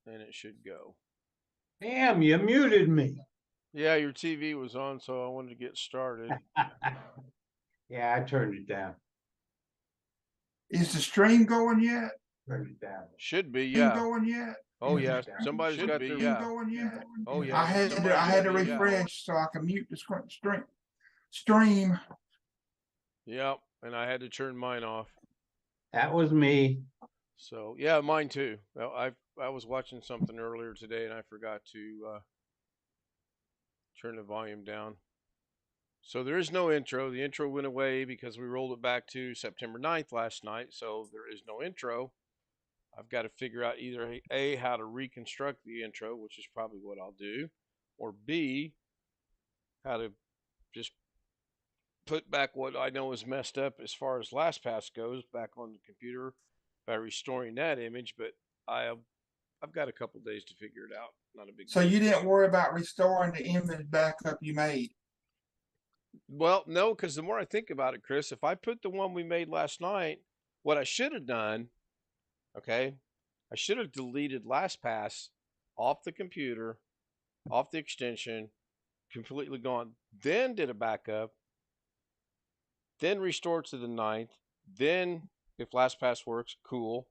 and it should go. Damn, you muted me. Yeah, your TV was on, so I wanted to get started. Yeah, I turned it down. Is the stream going yet? Turned it down. Should be, Stream yeah. going yet? Oh Turned yeah, it down. somebody's Should got be, their. yeah. Going yet? Oh yeah, I had to refresh so I can mute the stream. Yep, and I had to turn mine off. That was me. So yeah, mine too. I was watching something earlier today and I forgot to turn the volume down. So there is no intro. The intro went away because we rolled it back to September 9th last night. So there is no intro. I've got to figure out either A, how to reconstruct the intro, which is probably what I'll do, or B, how to just put back what I know is messed up as far as LastPass goes back on the computer by restoring that image. But I've got a couple days to figure it out. Not a big So deal. you didn't worry about restoring the image backup you made? Well, no, because the more I think about it, Chris, if I put the one we made last night, what I should have done, okay, I should have deleted LastPass off the computer, off the extension, completely gone, then did a backup, then restore to the 9th, then, if LastPass works, cool,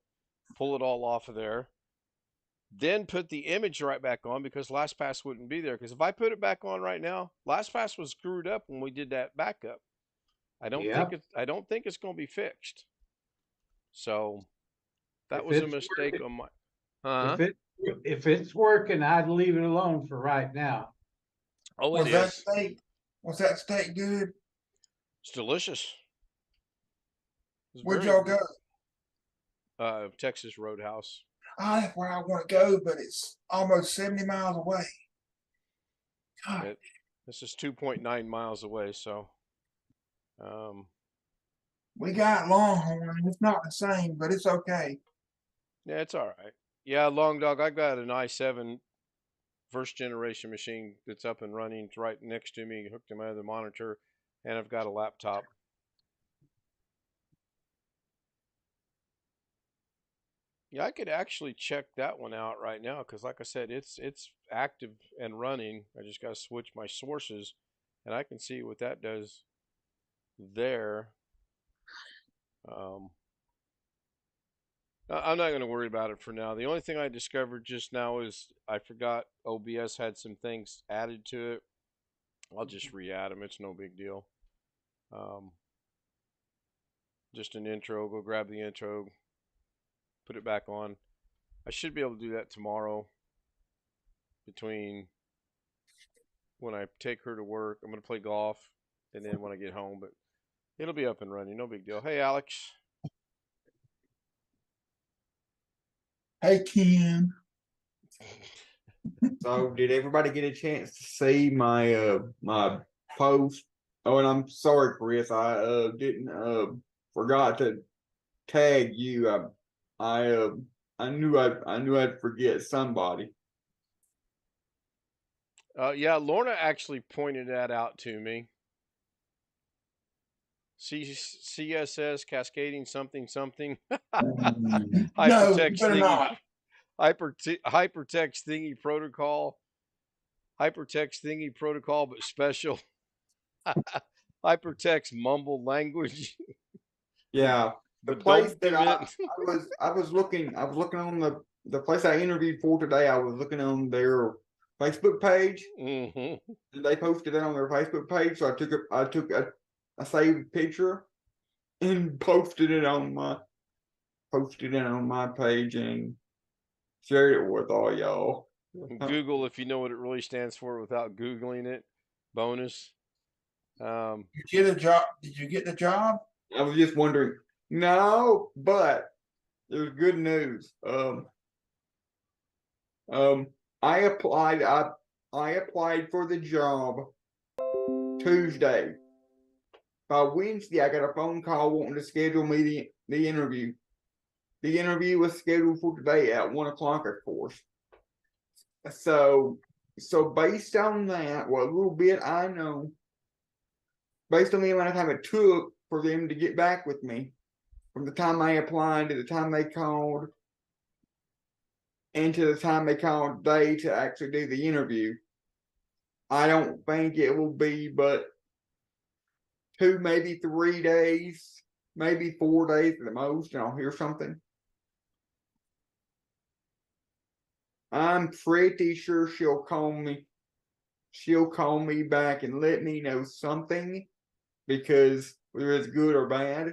pull it all off of there, then put the image right back on because LastPass wouldn't be there. Because if I put it back on right now, LastPass was screwed up when we did that backup. I don't think it's going to be fixed. So that was a mistake on my. If it's working, I'd leave it alone for right now. Oh, it is. Was that steak good? It's delicious. Where'd y'all go? Texas Roadhouse. Oh, that's where I want to go, but it's almost 70 miles away. This is 2.9 miles away, so. We got Longhorn. It's not the same, but it's okay. Yeah, it's all right. Yeah, Long Dog, I got an i7 first generation machine that's up and running. It's right next to me, hooked to my other monitor, and I've got a laptop. Yeah, I could actually check that one out right now because, like I said, it's active and running. I just got to switch my sources, and I can see what that does there. I'm not going to worry about it for now. The only thing I discovered just now is I forgot OBS had some things added to it. I'll just re-add them. It's no big deal. Just an intro. Go grab the intro. Put it back on. I should be able to do that tomorrow between when I take her to work. I'm going to play golf and then when I get home, but it'll be up and running. No big deal. Hey, Alex. Hey, Ken. So, did everybody get a chance to see my my post? Oh, and I'm sorry, Chris. I didn't forgot to tag you. I knew I'd forget somebody. Yeah, Lorna actually pointed that out to me. CSS cascading something. Hypertext no, thingy. Hypertext thingy protocol. Hypertext thingy protocol, but special. Hypertext mumble language. Yeah, the place that I was looking on the place I interviewed for today. I was looking on their Facebook page. Mm-hmm. They posted it on their Facebook page, so I took a saved picture and posted it on my page and shared it with all y'all. Google if you know what it really stands for without Googling it. Bonus. You get a job? Did you get the job? I was just wondering. No, but there's good news. I applied for the job Tuesday. By Wednesday, I got a phone call wanting to schedule me the interview. The interview was scheduled for today at 1 o'clock, of course. So based on that, well, a little bit I know, based on the amount of time it took for them to get back with me, from the time I applied to the time they called, into the time they call today to actually do the interview. I don't think it will be but 2, maybe 3 days, maybe 4 days at the most, and I'll hear something. I'm pretty sure she'll call me. She'll call me back and let me know something, because whether it's good or bad,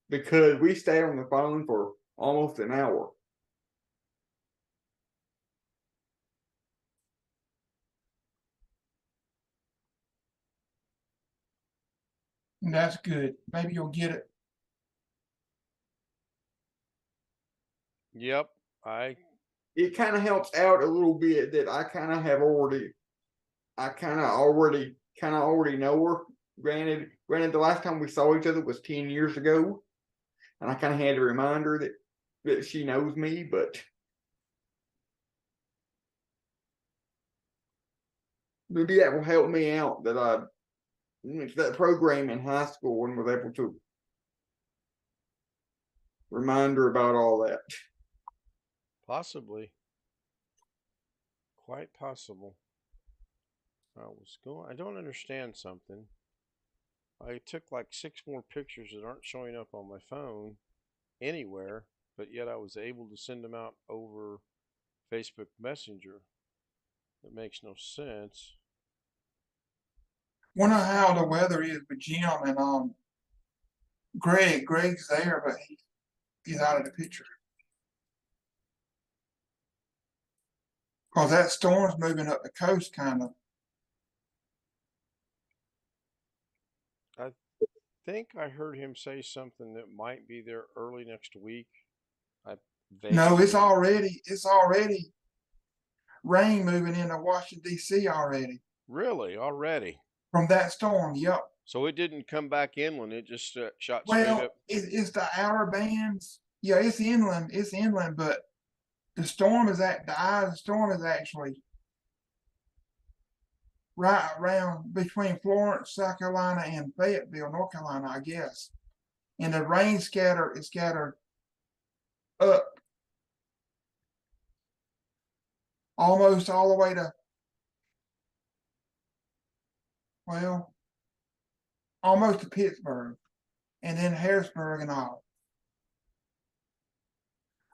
because we stayed on the phone for almost an hour. And that's good. Maybe you'll get it. Yep. It kind of helps out a little bit that I kind of already know her. Granted, the last time we saw each other was 10 years ago, and I kind of had to remind her that she knows me, but maybe that will help me out that I went to that program in high school and was able to remind her about all that. Possibly. Quite possible. I don't understand something. I took like 6 more pictures that aren't showing up on my phone anywhere, but yet I was able to send them out over Facebook Messenger. It makes no sense. Wonder how the weather is with Jim and Greg. Greg's there, but he's out of the picture. Cause that storm's moving up the coast kind of. I think I heard him say something that might be there early next week. No, it's already rain moving into Washington D.C. already. Really? Already? From that storm, yep. So it didn't come back inland. It just shot straight Well, up. it's the outer bands. Yeah, it's inland, but the storm is the eye of the storm is actually right around between Florence, South Carolina, and Fayetteville, North Carolina, I guess. And the rain is scattered up almost all the way to, well, almost to Pittsburgh, and then Harrisburg and all.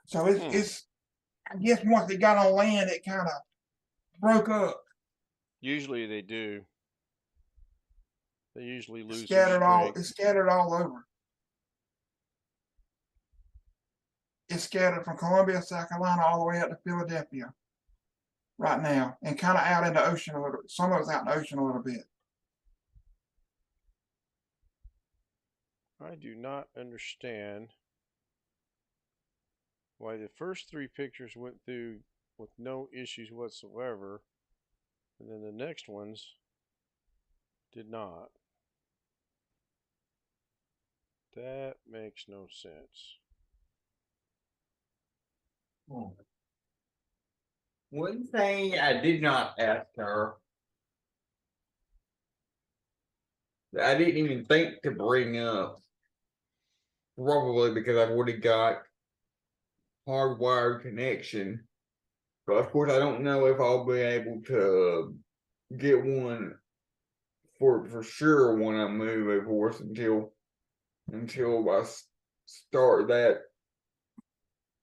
So it's I guess once they got on land, it kind of broke up. Usually they do. They usually lose It's scattered all over. It's scattered from Columbia, South Carolina, all the way up to Philadelphia right now, and kind of out in the ocean a little. Some of it's out in the ocean a little bit. I do not understand why the first 3 pictures went through with no issues whatsoever, and then the next ones did not. That makes no sense. One thing I did not ask her, that I didn't even think to bring up, probably because I've already got hardwired connection. But of course, I don't know if I'll be able to get one for sure when I move, of course, until I start that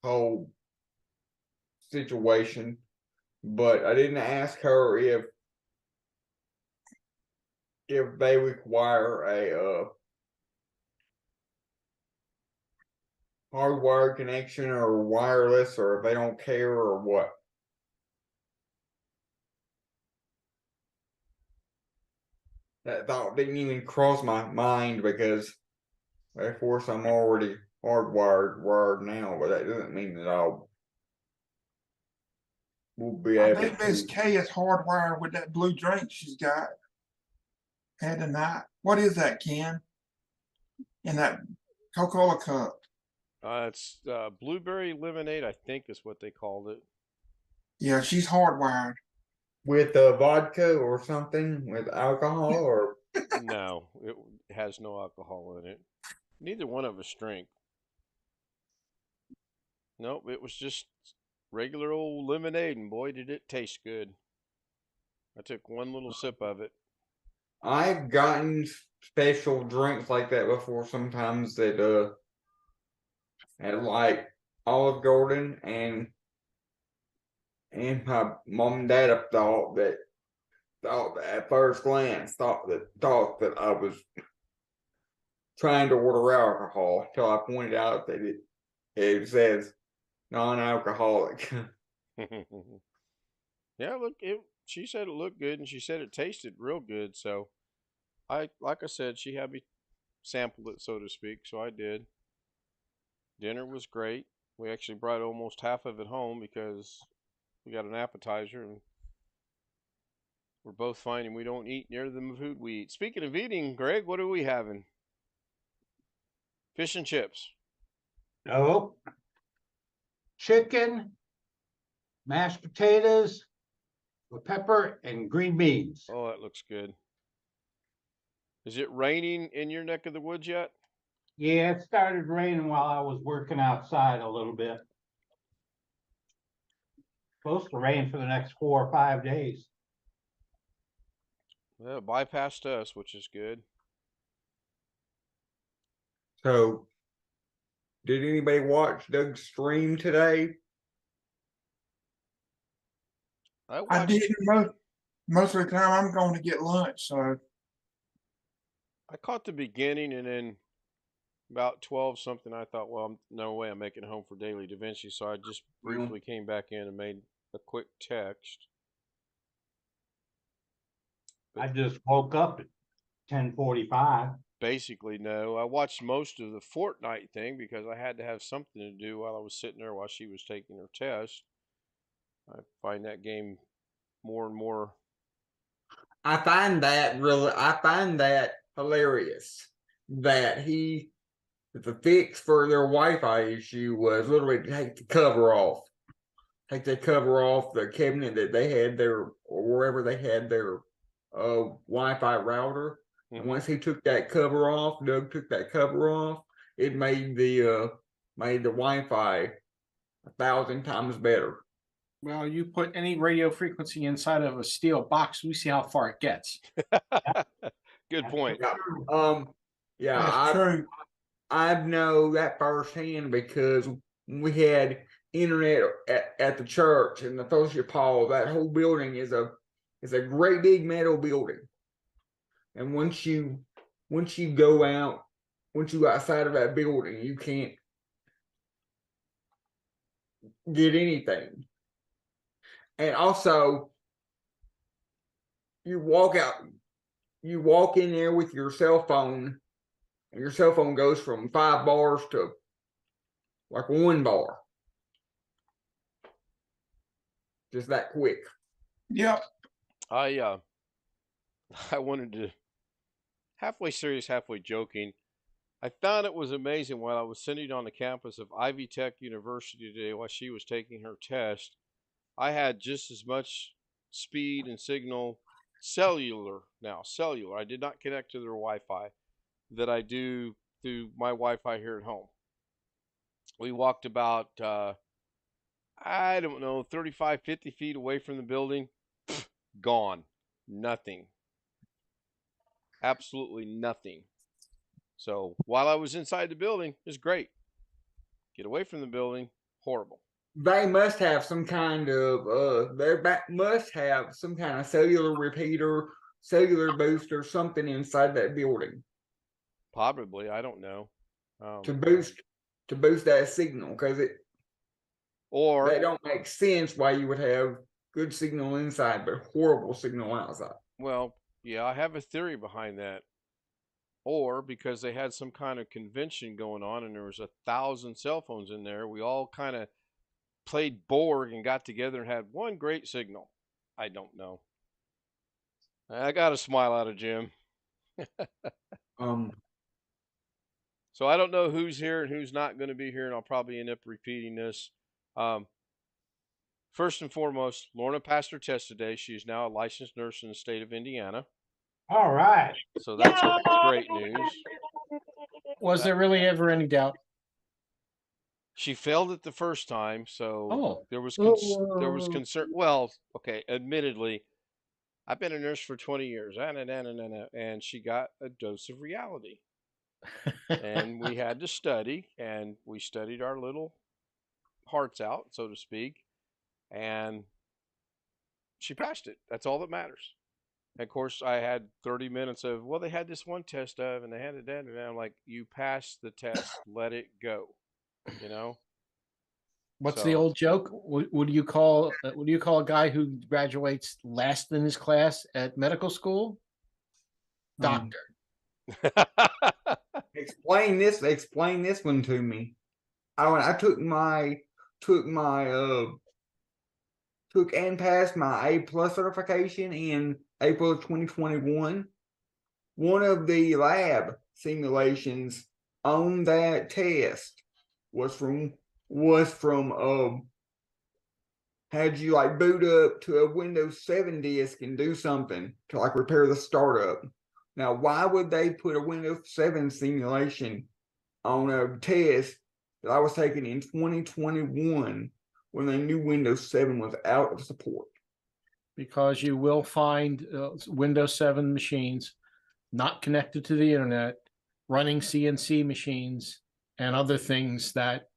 whole situation. But I didn't ask her if they require a hardwired connection or wireless, or if they don't care or what. That thought didn't even cross my mind because, of course, I'm already wired now, but that doesn't mean that I'll will be I able bet Miss to. K is hardwired with that blue drink she's got. Had tonight. What is that, Ken? In that Coca-Cola cup. It's blueberry lemonade, I think is what they called it. Yeah, she's hardwired. With vodka or something with alcohol, or No, it has no alcohol in it. Neither one of us drink. Nope, it was just regular old lemonade, and boy, did it taste good. I took one little sip of it. I've gotten special drinks like that before. Sometimes that at like Olive Garden, and my mom and dad have thought that at first glance thought that I was trying to order alcohol until I pointed out that it says non-alcoholic. Yeah, look, she said it looked good, and she said it tasted real good. So like I said, she had me sample it, so to speak. So I did. Dinner was great. We actually brought almost half of it home because we got an appetizer, and we're both finding we don't eat near the food we eat. Speaking of eating, Greg, what are we having? Fish and chips. No. Chicken, mashed potatoes, with pepper and green beans. Oh, that looks good. Is it raining in your neck of the woods yet? Yeah, it started raining while I was working outside a little bit. Supposed to rain for the next 4 or 5 days. Well, it bypassed us, which is good. So, did anybody watch Doug's stream today? I I watched. didn't most of the time I'm going to get lunch, so I caught the beginning, and then about 12 something, I thought, well, no way I'm making it home for Daily Da Vinci. So I just briefly came back in and made a quick text. I just woke up at 10:45. Basically, no. I watched most of the Fortnite thing because I had to have something to do while I was sitting there while she was taking her test. I find that game more and more. I find that hilarious. That the fix for their Wi-Fi issue was literally take the cover off. Take the cover off the cabinet that they had there, or wherever they had their Wi-Fi router. And once he took that cover off, Doug took that cover off, it made the Wi-Fi 1,000 times better. Well, you put any radio frequency inside of a steel box, we see how far it gets. Good point. Yeah, yeah, that's true. I know that firsthand because we had internet at the church and the fellowship hall. That whole building is a great big metal building. And once you go out, once you go outside of that building, you can't get anything. And also, you walk in there with your cell phone, and your cell phone goes from 5 bars to like 1 bar. Just that quick. Yep. I wanted to, halfway serious, halfway joking. I found it was amazing while I was sitting on the campus of Ivy Tech University today while she was taking her test. I had just as much speed and signal cellular. I did not connect to their Wi-Fi that I do through my Wi-Fi here at home. We walked about, I don't know, 35, 50 feet away from the building. Gone. Nothing. Absolutely nothing. So while I was inside the building, it was great. Get away from the building, horrible. They must have some kind of must have some kind of cellular repeater, cellular booster, something inside that building Probably, I don't know. to boost that signal, because that Or, don't make sense why you would have good signal inside but horrible signal outside. well, yeah, I have a theory behind that. Or because they had some kind of convention going on and there was 1,000 cell phones in there, we all kind of played Borg and got together and had one great signal. I don't know. I got a smile out of Jim. So I don't know who's here and who's not going to be here, and I'll probably end up repeating this. First and foremost, Lorna passed her test today. She is now a licensed nurse in the state of Indiana. All right. So that's great news. Was there really ever any doubt? She failed it the first time, so Oh. there was concern. Well, okay, admittedly, I've been a nurse for 20 years, and she got a dose of reality, and we had to study, and we studied our little hearts out, so to speak, and she passed it. That's all that matters. And of course, I had 30 minutes of, well, they had this one test of, and they had it done, and I'm like, you passed the test, let it go, you know. What's the So old joke? What do you call a guy who graduates last in his class at medical school? Doctor. Explain this one to me. I took and passed my A+ certification in April of 2021. One of the lab simulations on that test was from had you like boot up to a Windows 7 disk and do something to like repair the startup. Now, why would they put a Windows 7 simulation on a test that I was taking in 2021 when they knew Windows 7 was out of support? Because you will find Windows 7 machines not connected to the internet, running CNC machines and other things that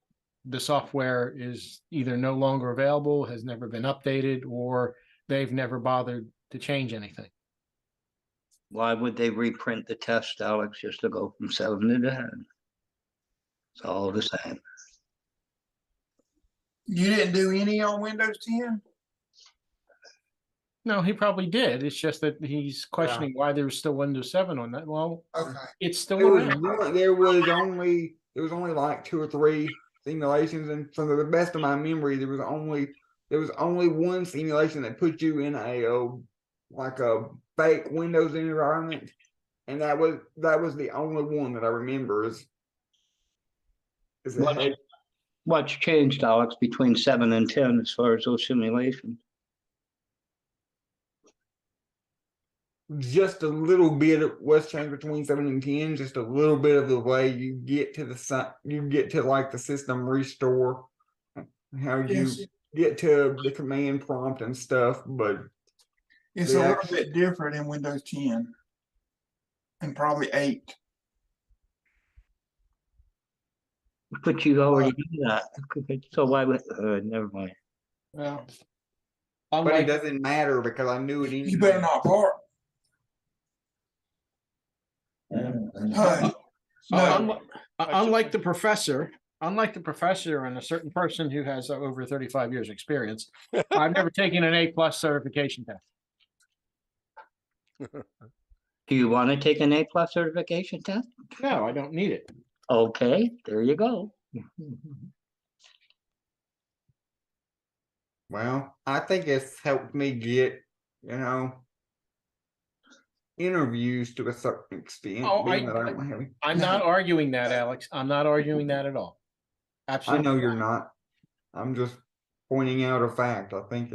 the software is either no longer available, has never been updated, or they've never bothered to change anything. Why would they reprint the test, Alex, just to go from 7 to 10? It's all the same. You didn't do any on Windows 10? No, he probably did. It's just that he's questioning why there was still Windows 7 on that. Well, Okay. it's still There was around. there was only like 2 or 3 simulations, and from the best of my memory, there was only one simulation that put you in a like a fake Windows environment, and that was the only one that I remember. What's changed, Alex, between 7 and 10 as far as those simulations? Just a little bit of what's changed between 7 and 10, just a little bit of the way you get to like the system restore, how you Yes. get to the command prompt and stuff, but It's a little bit different in Windows 10 and probably 8. But you already knew that. So why would, never mind. Well, but it unlike, doesn't matter because I knew it You better not bark. Hush. No. unlike the professor and a certain person who has over 35 years experience, I've never taken an A+ certification test. Do you want to take an A+ certification test? No, I don't need it. Okay, there you go. well, I think it's helped me get, interviews to a certain extent, Oh, being that I don't have I'm not arguing that, Alex. I'm not arguing that at all. I Absolutely. know you're not. I'm just pointing out a fact. I think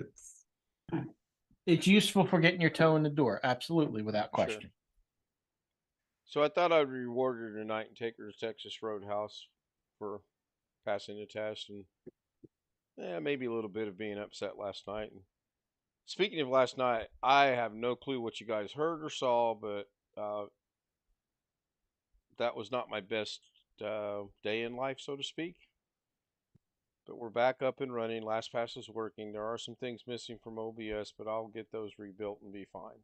It's useful for getting your toe in the door. Absolutely, without question. Sure. So I thought I'd reward her tonight and take her to Texas Roadhouse for passing the test, and maybe a little bit of being upset last night. And speaking of last night, I have no clue what you guys heard or saw, but that was not my best day in life, so to speak. But we're back up and running. LastPass is working. There are some things missing from OBS, but I'll get those rebuilt and be fine.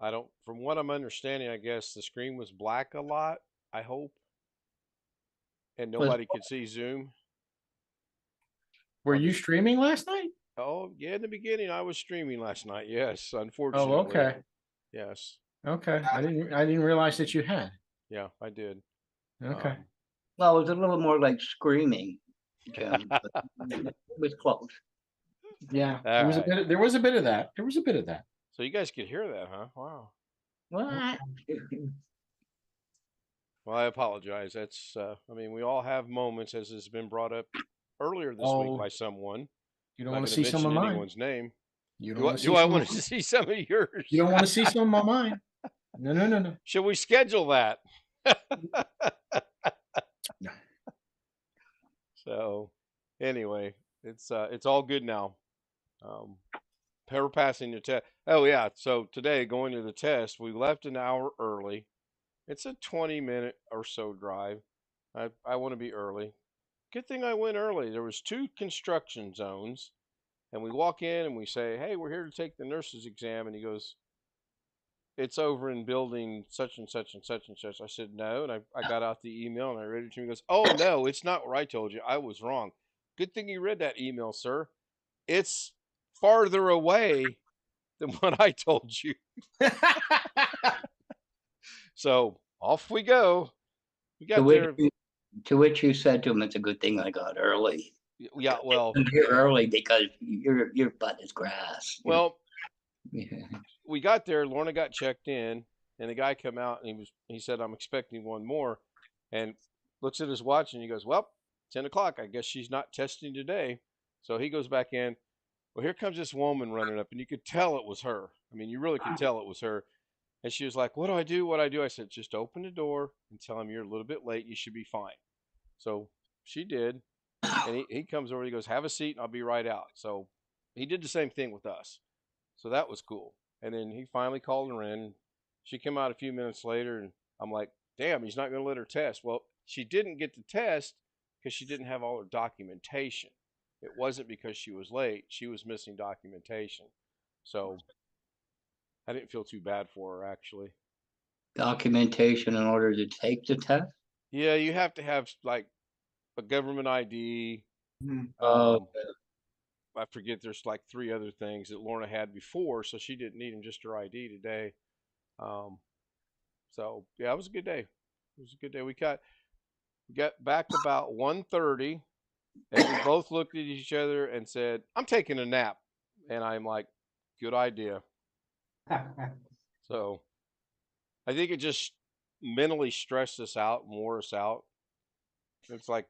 I don't, from what I'm understanding, I guess the screen was black a lot, I hope. And nobody could see Zoom. Were you streaming last night? Oh, yeah, in the beginning I was streaming last night. Yes, unfortunately. Oh, okay. Yes. Okay. I didn't realize that you had. Yeah, I did. Okay. Well, it was a little more like screaming, Jim. But it was close. Yeah. All right. There was a bit of that. There was a bit of that. So you guys could hear that, huh? Wow. What? Well, I apologize. That's, I mean, we all have moments, as has been brought up earlier this week by someone. You don't Not want to gonna see some of mention mine. anyone's name. You don't Do I, want to see do I some want of- to see some of yours? You don't want to see some of mine. No. Should we schedule that? So anyway, it's all good now. We're passing the test. Oh yeah, so today going to the test, we left an hour early. It's a 20-minute or so drive. I want to be early. Good thing I went early. There was 2 construction zones, and we walk in and we say, "Hey, we're here to take the nurse's exam," and he goes, "It's over in building such and such and such and such." I said, "No," and I got out the email and I read it to him. He goes, "Oh no, it's not what I told you. I was wrong. Good thing you read that email, sir. It's farther away than what I told you." So off we go. We To got which there. you, to which you said to him, it's a good thing I got early. Yeah, well, I'm here early because your butt is grass. well, Yeah. we got there. Lorna got checked in, and the guy come out and he said, "I'm expecting one more," and looks at his watch and he goes, "Well, 10 o'clock. I guess she's not testing today." So he goes back in. Well, here comes this woman running up, and you could tell it was her. I mean, you really could tell it was her. And she was like, "What do I do? What do I do?" I said, "Just open the door and tell him you're a little bit late. You should be fine." So she did. And he comes over, he goes, "Have a seat and I'll be right out." So he did the same thing with us. So that was cool. And then he finally called her in. She came out a few minutes later, and I'm like, "Damn, he's not going to let her test." Well, she didn't get the test because she didn't have all her documentation. It wasn't because she was late. She was missing documentation. So I didn't feel too bad for her, actually. Documentation in order to take the test. Yeah, you have to have like a government ID. Mhm. Um, I forget. There's like 3 other things that Lorna had before, so she didn't need them. Just her ID today. Um, so yeah, it was a good day. It was a good day. We got back about 1:30, and we both looked at each other and said, "I'm taking a nap," and I'm like, "Good idea." So I think it just mentally stressed us out and wore us out. It's like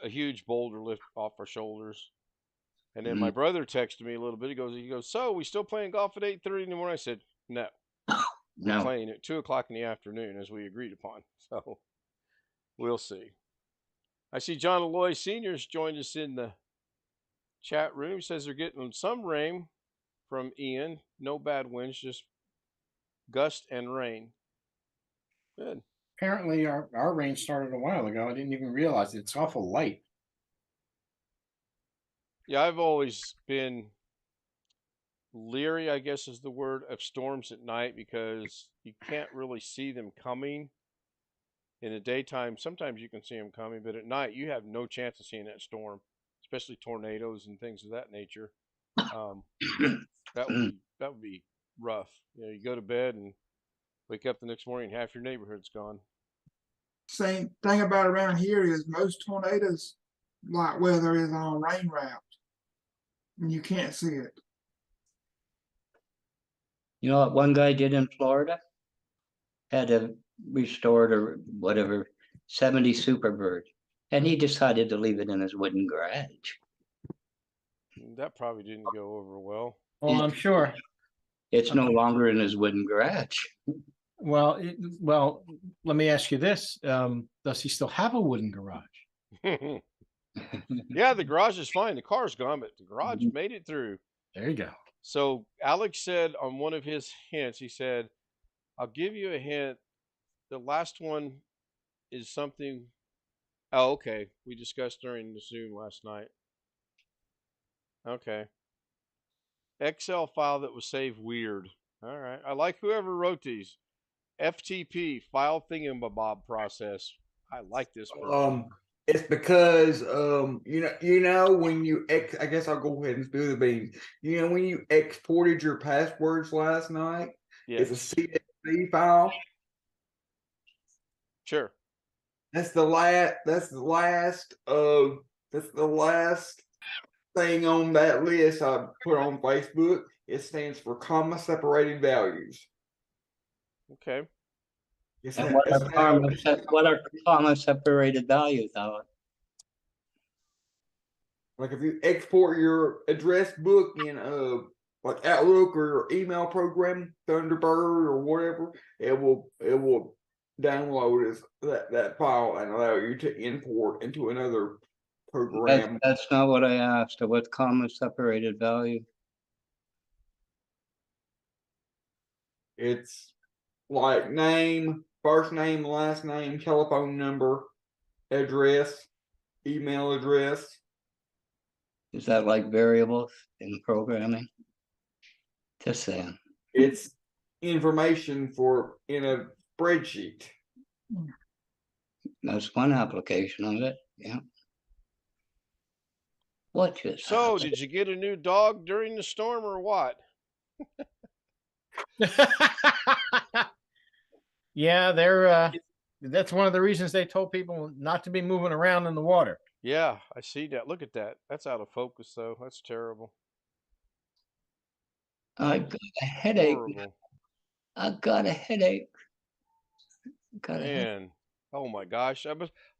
a huge boulder lift off our shoulders. And then my brother texted me a little bit. He goes, "So we still playing golf at 8:30 in the morning?" I said, "No, we're No. playing at 2 o'clock in the afternoon as we agreed upon." So we'll see. I see John Aloy Senior's joined us in the chat room. He says they're getting some rain from Ian. No bad winds, just gust and rain. Good. Apparently our rain started a while ago. I didn't even realize it. It's awful light. Yeah, I've always been leery, I guess is the word, of storms at night because you can't really see them coming. In the daytime, sometimes you can see them coming, but at night you have no chance of seeing that storm, especially tornadoes and things of that nature. Um, that would be rough. You go to bed and wake up the next morning and half your neighborhood's gone. Same thing about around here is most tornadoes like weather is on rain route, and you can't see it. You know what one guy did in Florida? Had a restored or whatever 70 Superbird, and he decided to leave it in his wooden garage. That probably didn't go over well. Well, I'm sure. It's no longer in his wooden garage. Well, let me ask you this. Does he still have a wooden garage? Yeah, the garage is fine. The car's gone, but the garage made it through. There you go. So Alex said on one of his hints, he said, "I'll give you a hint. The last one is something." Oh, okay. We discussed during the Zoom last night. Okay. Excel file that was saved weird. All right. I like whoever wrote these. FTP, file thingamabob process. I like this person. It's because you know when you I guess I'll go ahead and spill the beans. You know when you exported your passwords last night, it's a Yes. CSV file. Sure. That's the last. That's the last. That's the last thing on that list I put on Facebook. It stands for comma separated values. Okay. It's And ha- what it's are how- comma separated values, Howard? like if you export your address book in like Outlook or your email program, Thunderbird or whatever, it will download that file and allow you to import into another program. That's not what I asked. What comma separated value? It's like name, first name, last name, telephone number, address, email address. Is that like variables in programming? Just saying. It's information for in a spreadsheet. That's one application of it. Yeah. What just So, happened? did you get a new dog during the storm or what? Yeah, that's one of the reasons they told people not to be moving around in the water. Yeah, I see that. Look at that. That's out of focus, though. That's terrible. I got a headache. Horrible. I got a headache. Got a headache. Man. Oh my gosh.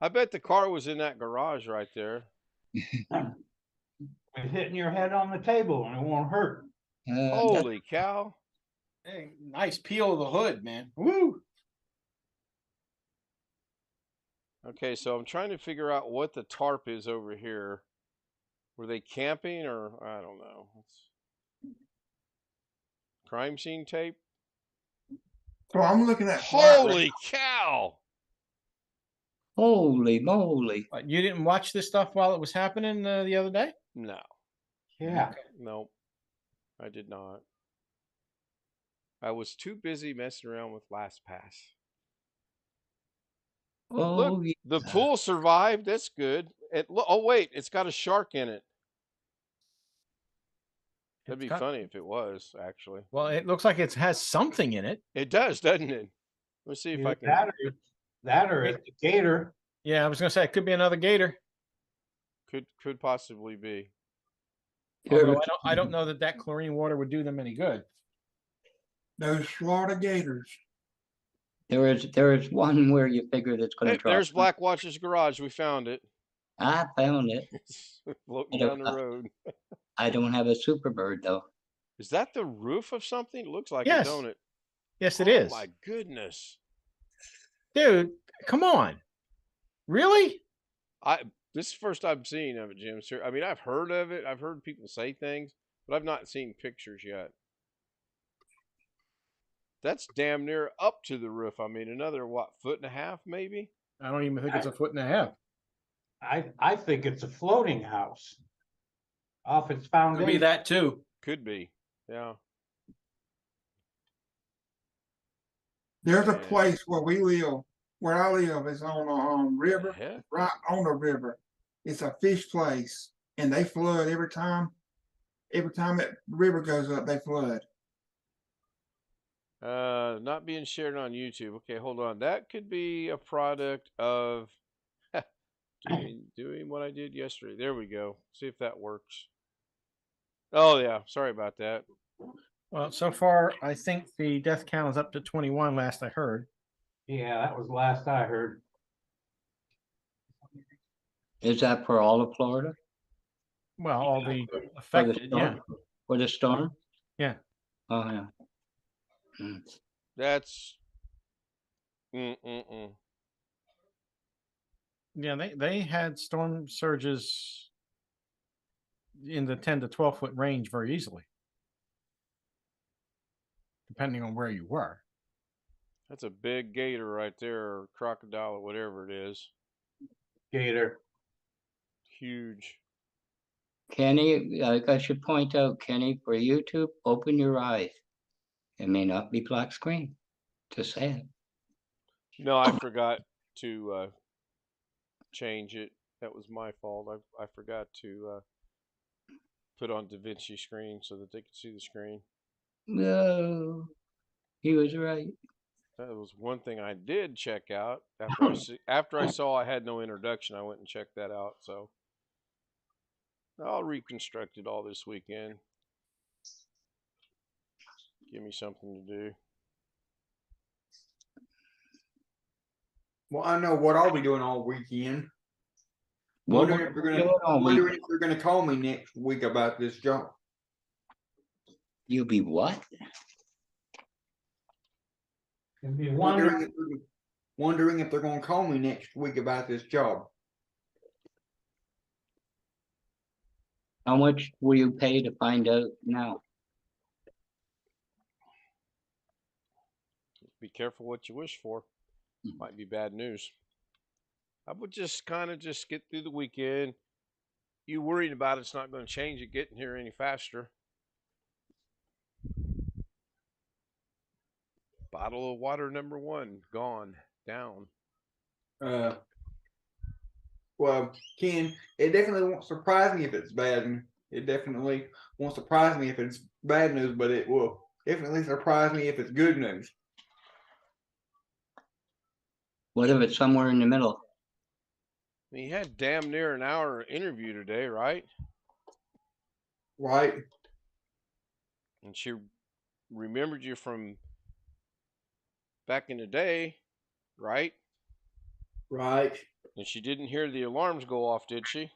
I bet the car was in that garage right there. It's hitting your head on the table and it won't hurt. Holy cow. Hey, nice peel of the hood, man. Woo! Okay, so I'm trying to figure out what the tarp is over here. Were they camping or I don't know. Crime scene tape? So I'm looking at flight Holy cow. Holy moly. What, you didn't watch this stuff while it was happening the other day? No. Yeah. Nope. I did not. I was too busy messing around with LastPass. Oh, Look, the yeah. pool survived. That's good. Oh wait, it's got a shark in it. That'd be funny if it was, actually. Well, it looks like it has something in it. It does, doesn't it? Let's see if I can. That or it's a gator. Yeah, I was gonna say it could be another gator. Could possibly be. Although I don't know that chlorine water would do them any good. those Florida gators. There is one where you figure that's going to Hey, drop. there's Black Watch's garage. We found it. I found it. It's floating down the road. I don't have a Superbird though. Is that the roof of something? It looks like Yes. it, don't it? Yes, it is. Oh my goodness. Dude, come on. Really? This is the first I've seen of it, Jim. I mean, I've heard of it. I've heard people say things, but I've not seen pictures yet. That's damn near up to the roof. I mean, another what, 1.5 feet maybe? I don't even think it's 1.5 feet. I think it's a floating house. Off its Could foundation. be that too. Could be. Yeah. There's a Yeah. place where we live, where I live is on a river, Heck? right on the river. It's a fish place and they flood every time. Every time that river goes up, they flood. Not being shared on YouTube. Okay, hold on. That could be a product of doing what I did yesterday. There we go. See if that works. Oh yeah, sorry about that. Well, so far I think the death count is up to 21 last I heard. Yeah, that was last I heard. Is that for all of Florida? Well, all the For the affected, yeah. storm? For the storm? Yeah. Oh yeah. Mm. That's Yeah, they had storm surges in the 10 to 12 foot range very easily. Depending on where you were. That's a big gator right there, or crocodile, or whatever it is. Gator. Huge. Kenny, I should point out, Kenny, for YouTube, open your eyes. It may not be black screen. Just saying. No, I forgot to change it. That was my fault. I forgot to put on DaVinci screen so that they could see the screen. No, he was right. That was one thing I did check out after I saw I had no introduction. I went and checked that out. So I'll reconstruct it all this weekend. Give me something to do. Well, I know what I'll be doing all weekend. What Wondering if you're gonna call me next week about this job. You be what? If you Wondering if they're gonna call me next week about this job. How much will you pay to find out now? Be careful what you wish for. Might be bad news. I would just kind of just get through the weekend. You worried about it's not going to change it getting here any faster. Bottle of water number 1 gone, down. Well, Ken, it definitely won't surprise me if it's bad. It definitely won't surprise me if it's bad news, but it will definitely surprise me if it's good news. What if it's somewhere in the middle? I mean, you had damn near an hour interview today, right? Right? And she remembered you from back in the day, right? Right. And she didn't hear the alarms go off, did she?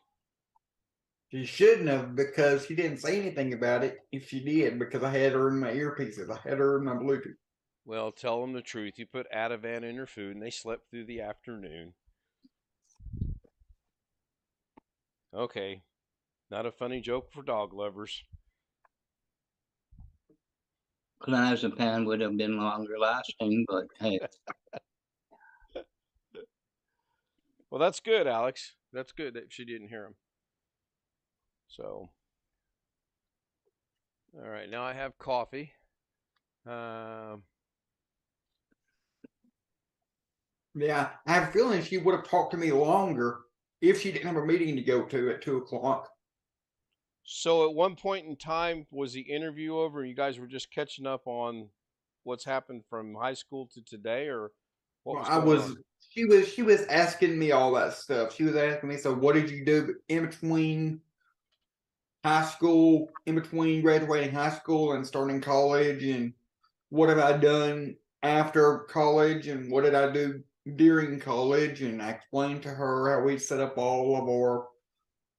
She shouldn't have, because she didn't say anything about it. If she did, because I had her in my earpieces, I had her in my Bluetooth. Well, tell them the truth. You put Ativan in her food and they slept through the afternoon. Okay. Not a funny joke for dog lovers. Clonazepam would have been longer lasting, but hey, Well, that's good, Alex. That's good that she didn't hear him. So, all right. Now I have coffee. Yeah, I have a feeling she would have talked to me longer if she didn't have a meeting to go to at 2 o'clock. So at one point in time, was the interview over and you guys were just catching up on what's happened from high school to today, or what Well, was I going was. on? She was asking me all that stuff. She was asking me, so what did you do in between high school, in between graduating high school and starting college, and what have I done after college, and what did I do during college? And I explained to her how we set up all of our.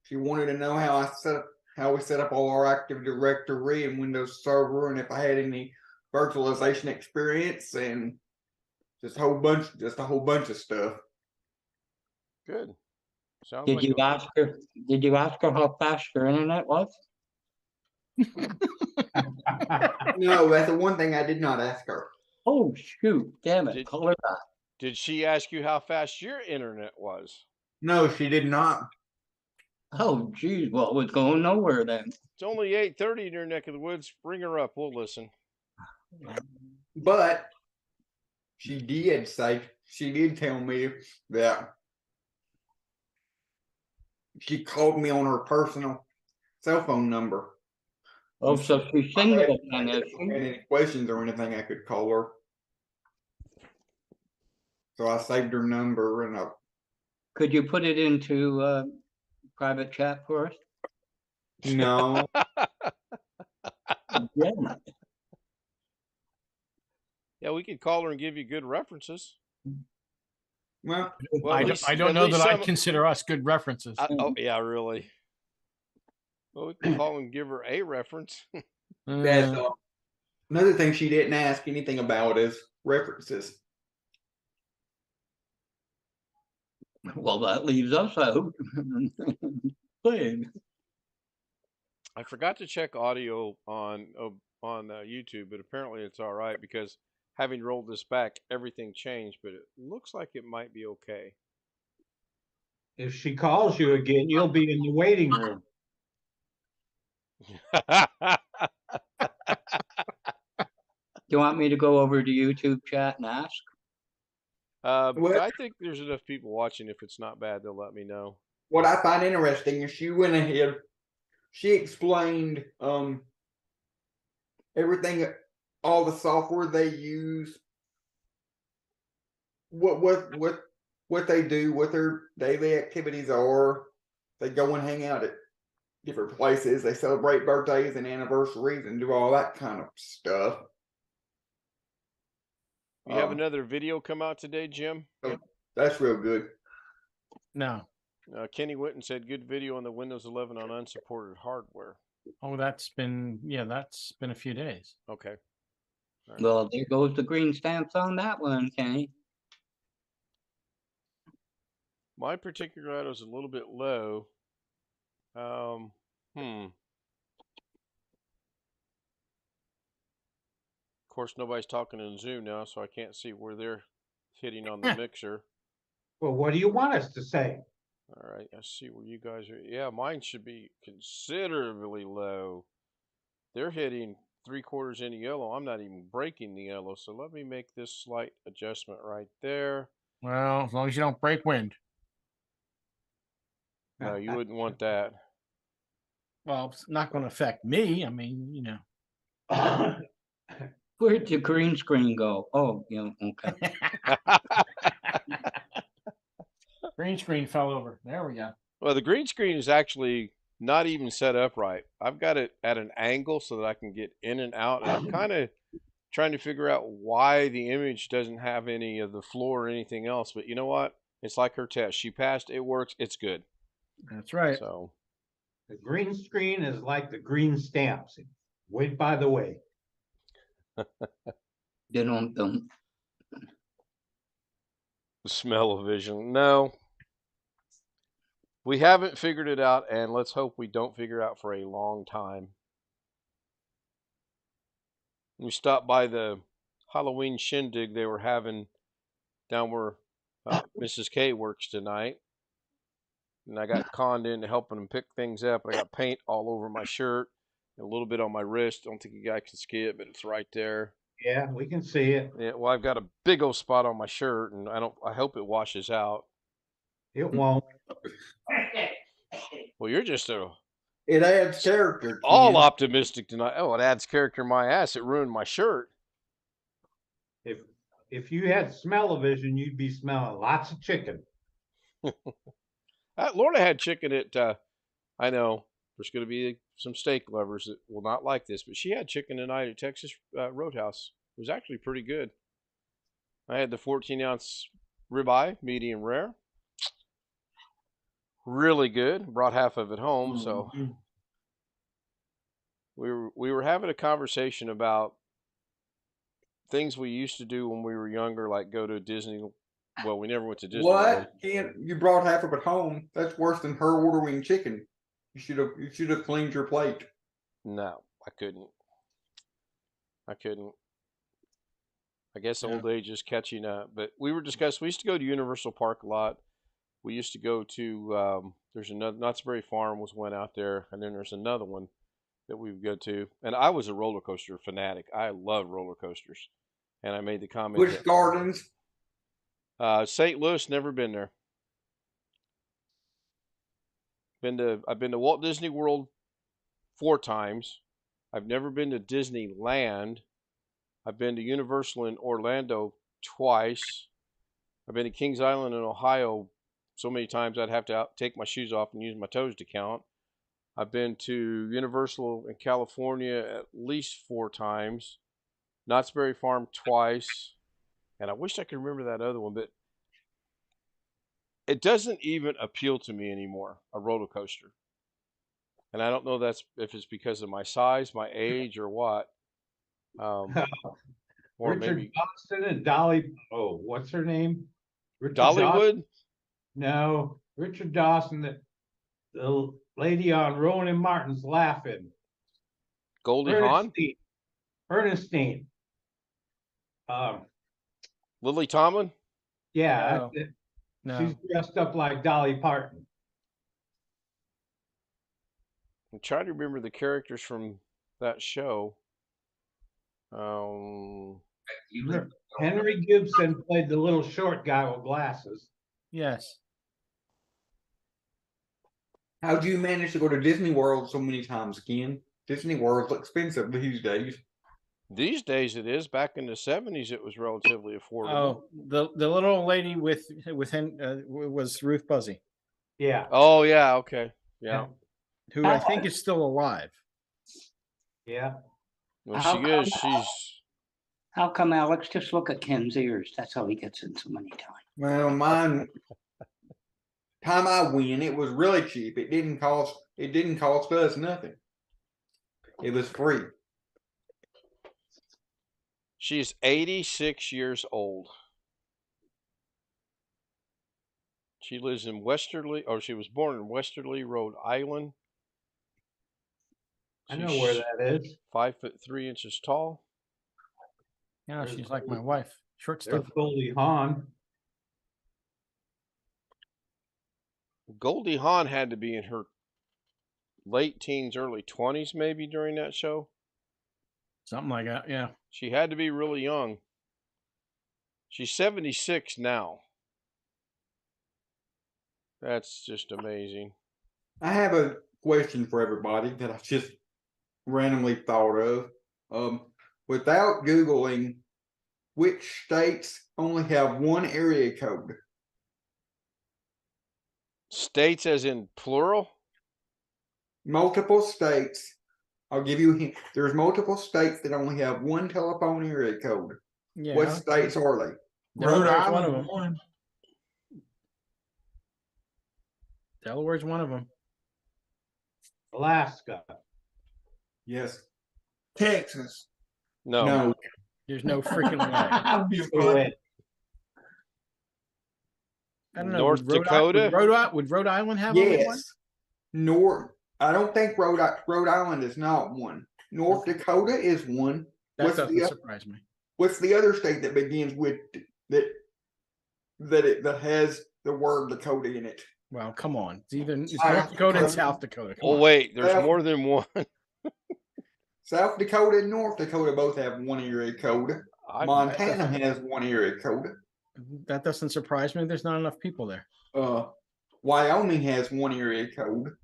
She wanted to know how we set up all our Active Directory and Windows Server, and if I had any virtualization experience, and just a whole bunch of stuff. Good. Sounds did like you ask her? Did you ask her how fast your internet was? No, that's the one thing I did not ask her. Oh shoot! Damn it! Did- Call her back. Did she ask you how fast your internet was? No, she did not. Oh geez, well, it was going nowhere then. It's only 8:30 in your neck of the woods. Bring her up. We'll listen. But she did tell me that she called me on her personal cell phone number. Oh, so she's single again, is If I had any questions or anything, I could call her. So I saved her number and Could you put it into private chat for us? no. Yeah. Yeah, we could call her and give you good references. Well, Well, I at don't, least- I don't at know least that I'd some- consider us good references. Oh, yeah, really. Well, we can call and give her a reference. that's Uh, another thing she didn't ask anything about is references. Well, that leaves us out. Playing. I forgot to check audio on YouTube, but apparently it's all right because having rolled this back, everything changed. But it looks like it might be okay. If she calls you again, you'll be in the waiting room. Do you want me to go over to YouTube chat and ask? Well- I think there's enough people watching. If it's not bad, they'll let me know. What I find interesting is she went ahead, she explained everything, all the software they use, what they do, what their daily activities are. They go and hang out at different places. They celebrate birthdays and anniversaries and do all that kind of stuff. You have another video come out today, Jim? That's real good. no. Kenny Witten said, "Good video on the Windows 11 on unsupported hardware." Oh, that's been a few days. Okay. All right. Well, there goes the green stamps on that one, Kenny. My particular item is a little bit low. Of course, nobody's talking in Zoom now, so I can't see where they're hitting on the mixer. Well, what do you want us to say? All right, I see where you guys are. Yeah, mine should be considerably low. They're hitting 3/4 into yellow. I'm not even breaking the yellow, so let me make this slight adjustment right there. Well, as long as you don't break wind. No, you wouldn't want that. Well, it's not going to affect me. I mean, you know. Where'd the green screen go? Oh, yeah, okay. Green screen fell over. There we go. Well, the green screen is actually not even set up right. I've got it at an angle so that I can get in and out, and I'm kind of trying to figure out why the image doesn't have any of the floor or anything else. But you know what? It's like her test. She passed. It works. It's good. That's right. So The green screen is like the green stamps. Wait, by the way. They don't, the smell-o-vision. No, we haven't figured it out, and let's hope we don't figure it out for a long time. We stopped by the Halloween shindig they were having down where Mrs. K works tonight. And I got conned into helping them pick things up. I got paint all over my shirt and a little bit on my wrist. Don't think you guys can see it, but it's right there. Yeah, we can see it. Yeah, well, I've got a big old spot on my shirt, and I hope it washes out. It won't. Well, you're just It adds character. all Ken. optimistic tonight. Oh, it adds character in my ass. It ruined my shirt. If you had smell-o-vision, you'd be smelling lots of chicken. Lorna had chicken at, I know there's going to be some steak lovers that will not like this, but she had chicken tonight at Texas Roadhouse. It was actually pretty good. I had the 14-ounce ribeye, medium rare. Really good. Brought half of it home, so we were having a conversation about things we used to do when we were younger, like go to Disney. Well, we never went to Disney World. What? Ken, you brought half of it home. That's worse than her ordering chicken. You should have cleaned your plate. No, I couldn't. I guess old age is catching up. But we were discussing. We used to go to Universal Park a lot. We used to go to. There's another Knott's Berry Farm was one out there, and then there's another one that we would go to. And I was a roller coaster fanatic. I love roller coasters, and I made the comment. Busch Gardens. St. Louis, never been there. I've been to Walt Disney World 4 times. I've never been to Disneyland. I've been to Universal in Orlando twice. I've been to Kings Island in Ohio so many times I'd have to take my shoes off and use my toes to count. I've been to Universal in California at least 4 times. Knott's Berry Farm twice. And I wish I could remember that other one, but it doesn't even appeal to me anymore, a roller coaster. And I don't know if it's because of my size, my age, or what. Or Richard maybe Dawson and Dolly. Oh, what's her name? Richard Dollywood. Dawson? No, Richard Dawson. The lady on Rowan and Martin's laughing. Goldie Hawn. Ernestine. Lily Tomlin. Yeah, No. she's dressed up like Dolly Parton. I'm trying to remember the characters from that show. Henry Gibson played the little short guy with glasses. Yes. How do you manage to go to Disney World so many times, Ken? Disney World's expensive these days. These days it is. Back in the 70s, it was relatively affordable. Oh, the little old lady with him was Ruth Buzzy, Yeah. Oh yeah, okay, yeah. who I think is still alive. Yeah. Well, How she is. She's. How come Alex just look at Ken's ears? That's how he gets in so many times. Well, mine time I win, it was really cheap. It didn't cost us nothing. It was free. She's 86 years old. She lives in Westerly, or she was born in Westerly, Rhode Island. I know where that is. 5'3" tall. Yeah, she's like my wife. Short There's stuff. Goldie Hawn. Goldie Hawn had to be in her late teens, early 20s, maybe during that show. Something like that. Yeah. She had to be really young. She's 76 now. That's just amazing. I have a question for everybody that I just randomly thought of. Without Googling, which states only have one area code? States as in plural? Multiple states. I'll give you a hint. There's multiple states that only have one telephone area code. Yeah. What states are they? Rhode Delaware's one of Island, them. one. Delaware's one of them. Alaska. Yes. Texas. No. No. There's no freaking way. That'd be Go fun. ahead. I don't know. North would Rhode, Dakota? would Rhode Island have only one? Yes. I don't think Rhode Island is not one. North Dakota is one. That doesn't surprise me. What's the other state that begins with that has the word Dakota in it? Well, come on. It's South North Dakota and Dakota. South Dakota. Come Oh, on. wait. There's Well- more than one. South Dakota and North Dakota both have one area code. Montana has one area code. That doesn't surprise me. There's not enough people there. Wyoming has one area code.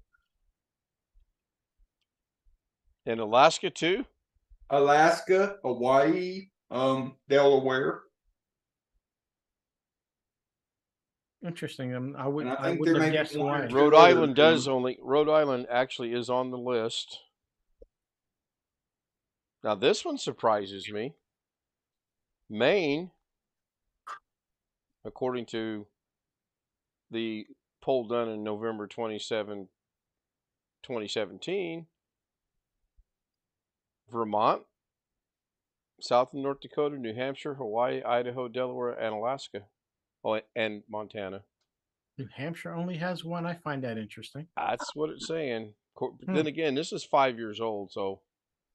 In Alaska, too? Alaska, Hawaii, Delaware. Interesting. I And I wouldn't think have there may be guessed one or why. two Rhode others Island does only. Rhode Island actually is on the list. Now, this one surprises me. Maine, according to the poll done in November 27, 2017, Vermont, South and North Dakota, New Hampshire, Hawaii, Idaho, Delaware, and Alaska. Oh, and Montana. New Hampshire only has one. I find that interesting. That's what it's saying. Then again, this is 5 years old, so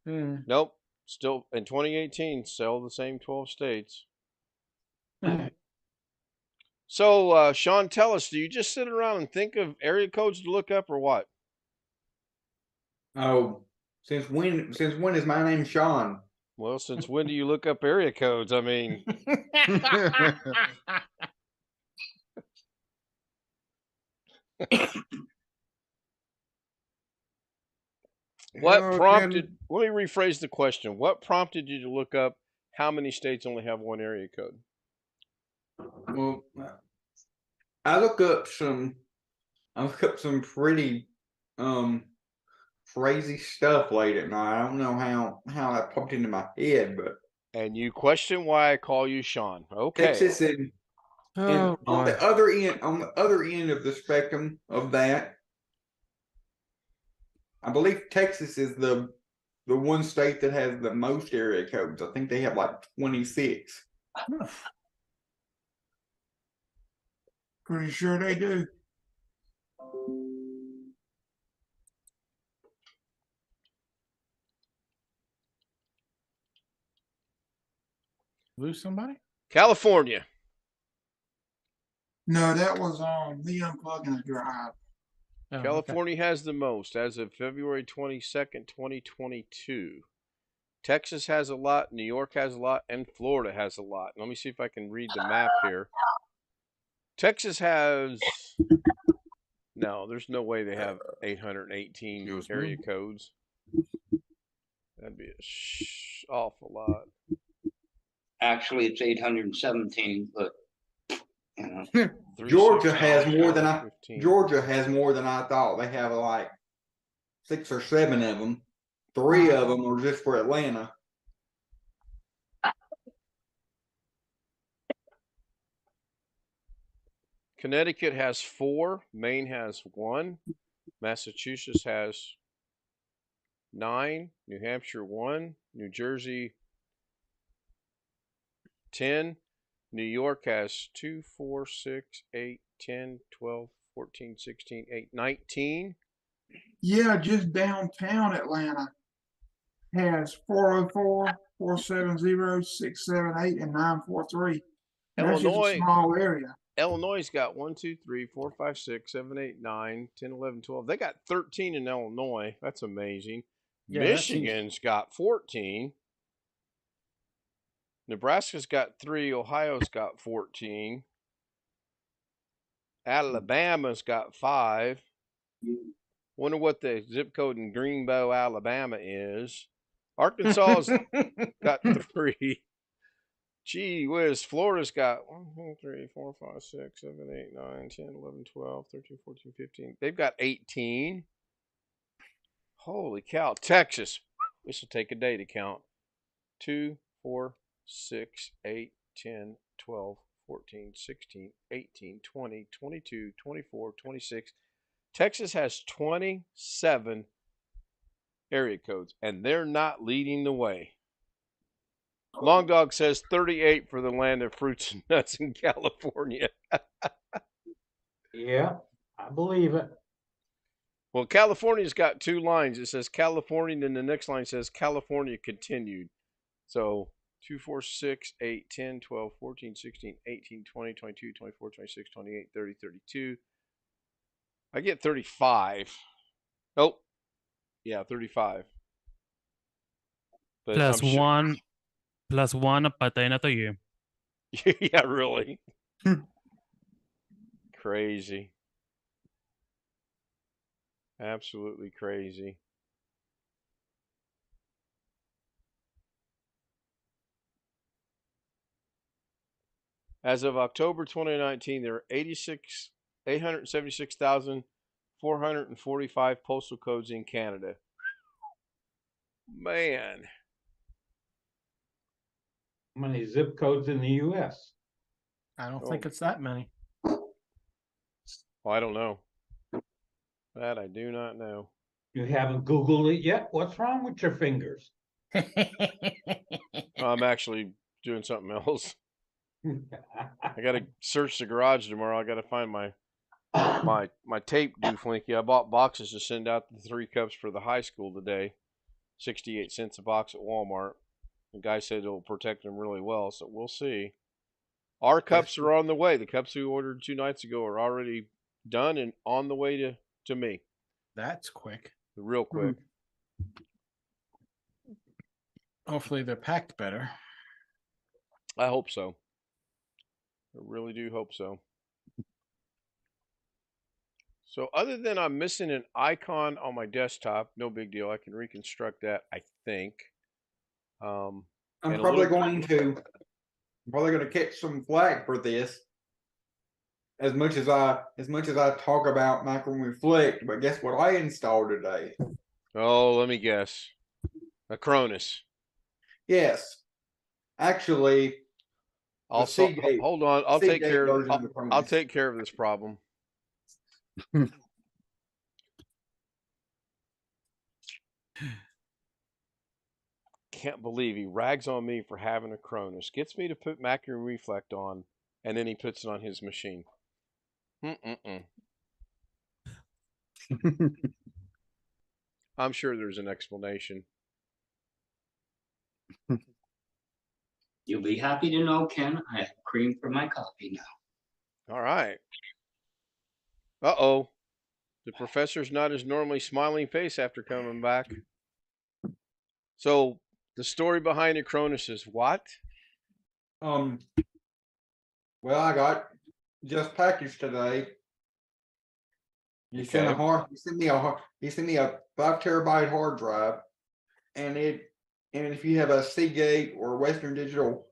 nope. Still in 2018, still the same 12 states. So, Sean, tell us, do you just sit around and think of area codes to look up or what? Oh, since when is my name Sean? Well, since when do you look up area codes? I mean, what prompted, let me rephrase the question. What prompted you to look up how many states only have one area code? Well, I look up some pretty crazy stuff late at night. I don't know how that popped into my head, but And you question why I call you Sean. Okay. Texas and on the other end of the spectrum of that, I believe Texas is the one state that has the most area codes. I think they have like 26. Pretty sure they do. Lose somebody? California. No, that was me unplugging the drive. Oh, okay. California has the most as of February 22nd, 2022. Texas has a lot, New York has a lot, and Florida has a lot. Let me see if I can read the map here. Texas has, no, there's no way they have 818 area codes. That'd be a awful lot. Actually, it's 817, but you know. Georgia has more than I thought. They have like 6 or 7 of them. 3 of them are just for Atlanta. Connecticut has 4, Maine has 1, Massachusetts has 9, New Hampshire 1, New Jersey 10, New York has 2, 4, 6, 8, 10, 12, 14, 16, 8, 19. Yeah, just downtown Atlanta. has 404, 470, 678, and 943. That's just a Illinois, small area. Illinois got 1, 2, 3, 4, 5, 6, 7, 8, 9, 10, 11, 12. They got 13 in Illinois. That's amazing. Yeah, that seems- Michigan's got 14. Nebraska's got 3. Ohio's got 14. Alabama's got 5. Wonder what the zip code in Greenbow, Alabama is. Arkansas's got 3. Gee whiz, Florida's got 1, 2, 3, 4, 5, 6, 7, 8, 9, 10, 11, 12, 13, 14, 15. They've got 18. Holy cow. Texas. This will take a day to count. 2, 4, 6, 8, 10, 12, 14, 16, 18, 20, 22, 24, 26. Texas has 27 area codes, and they're not leading the way. Long Dog says 38 for the land of fruits and nuts in California. Yeah, I believe it. Well, California's got 2 lines. It says California, and then the next line says California continued. So 2, 4, 6, 8, 10, 12, 14, 16, 18, 20, 22, 24, 26, 28, 30, 32. I get 35. Oh, yeah, 35. But Plus I'm sure, one, patay na to you. yeah, really. Crazy. Absolutely crazy. As of October 2019, there are 876,445 postal codes in Canada. Man. How many zip codes in the US? I don't think it's that many. Well, I don't know. That I do not know. You haven't Googled it yet? What's wrong with your fingers? I'm actually doing something else. I got to search the garage tomorrow. I got to find my tape dooflinky. I bought boxes to send out the 3 cups for the high school today. 68 cents a box at Walmart. The guy said it'll protect them really well, so we'll see. Our cups are on the way. The cups we ordered 2 nights ago are already done and on the way to me. That's quick. Real quick. Hopefully they're packed better. I hope so. I really do hope so. So other than I'm missing an icon on my desktop, no big deal. I can reconstruct that, I think. I'm And a probably little- going to catch some flack for this. As much as I talk about Macro Reflect, but guess what I installed today? Oh, let me guess. A Cronus. Yes. Actually, I'll Seagate- hold on. I'll take Seagate care of version of the I'll Cronus. take care of this problem. Can't believe he rags on me for having a Cronus. Gets me to put Macro Reflect on, and then he puts it on his machine. I'm sure there's an explanation. You'll be happy to know, Ken, I have cream for my coffee now. All right. Uh-oh. The professor's not his normally smiling face after coming back. So the story behind the Cronus is what? well, I got just packaged today. He sent Okay. he sent me a 5 terabyte hard drive, and if you have a Seagate or Western Digital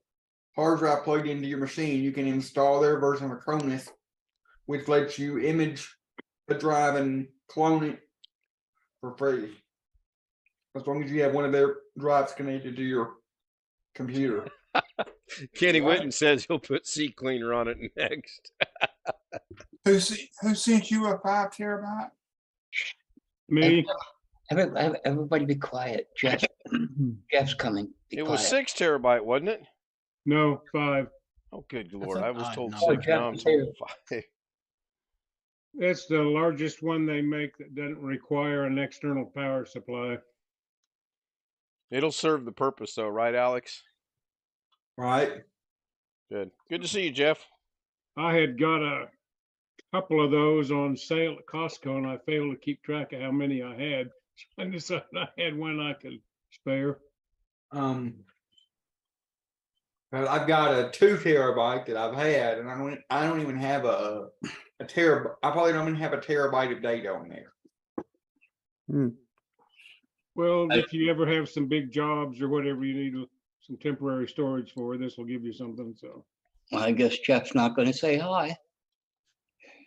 hard drive plugged into your machine, you can install their version of Cronus, which lets you image the drive and clone it for free, as long as you have one of their drives connected to your computer. Kenny Witten says he'll put Sea Cleaner on it next. Who sent you a 5 terabyte? Me? Everybody be quiet. Jeff's coming. Be It was quiet. 6 terabyte, wasn't it? No, 5. Oh, good Lord. an I was odd told number. 6. Now I'm told 5. That's the largest one they make that doesn't require an external power supply. It'll serve the purpose though, right, Alex? Right? Good. Good to see you, Jeff. I had got a couple of those on sale at Costco and I failed to keep track of how many I had. So I decided I had one I could spare. But I've got a 2 terabyte that I've had, and I don't even have a terabyte. I probably don't even have a terabyte of data on there. Well, if you ever have some big jobs or whatever you need some temporary storage for, this will give you something. So Well, I guess Jeff's not gonna say hi.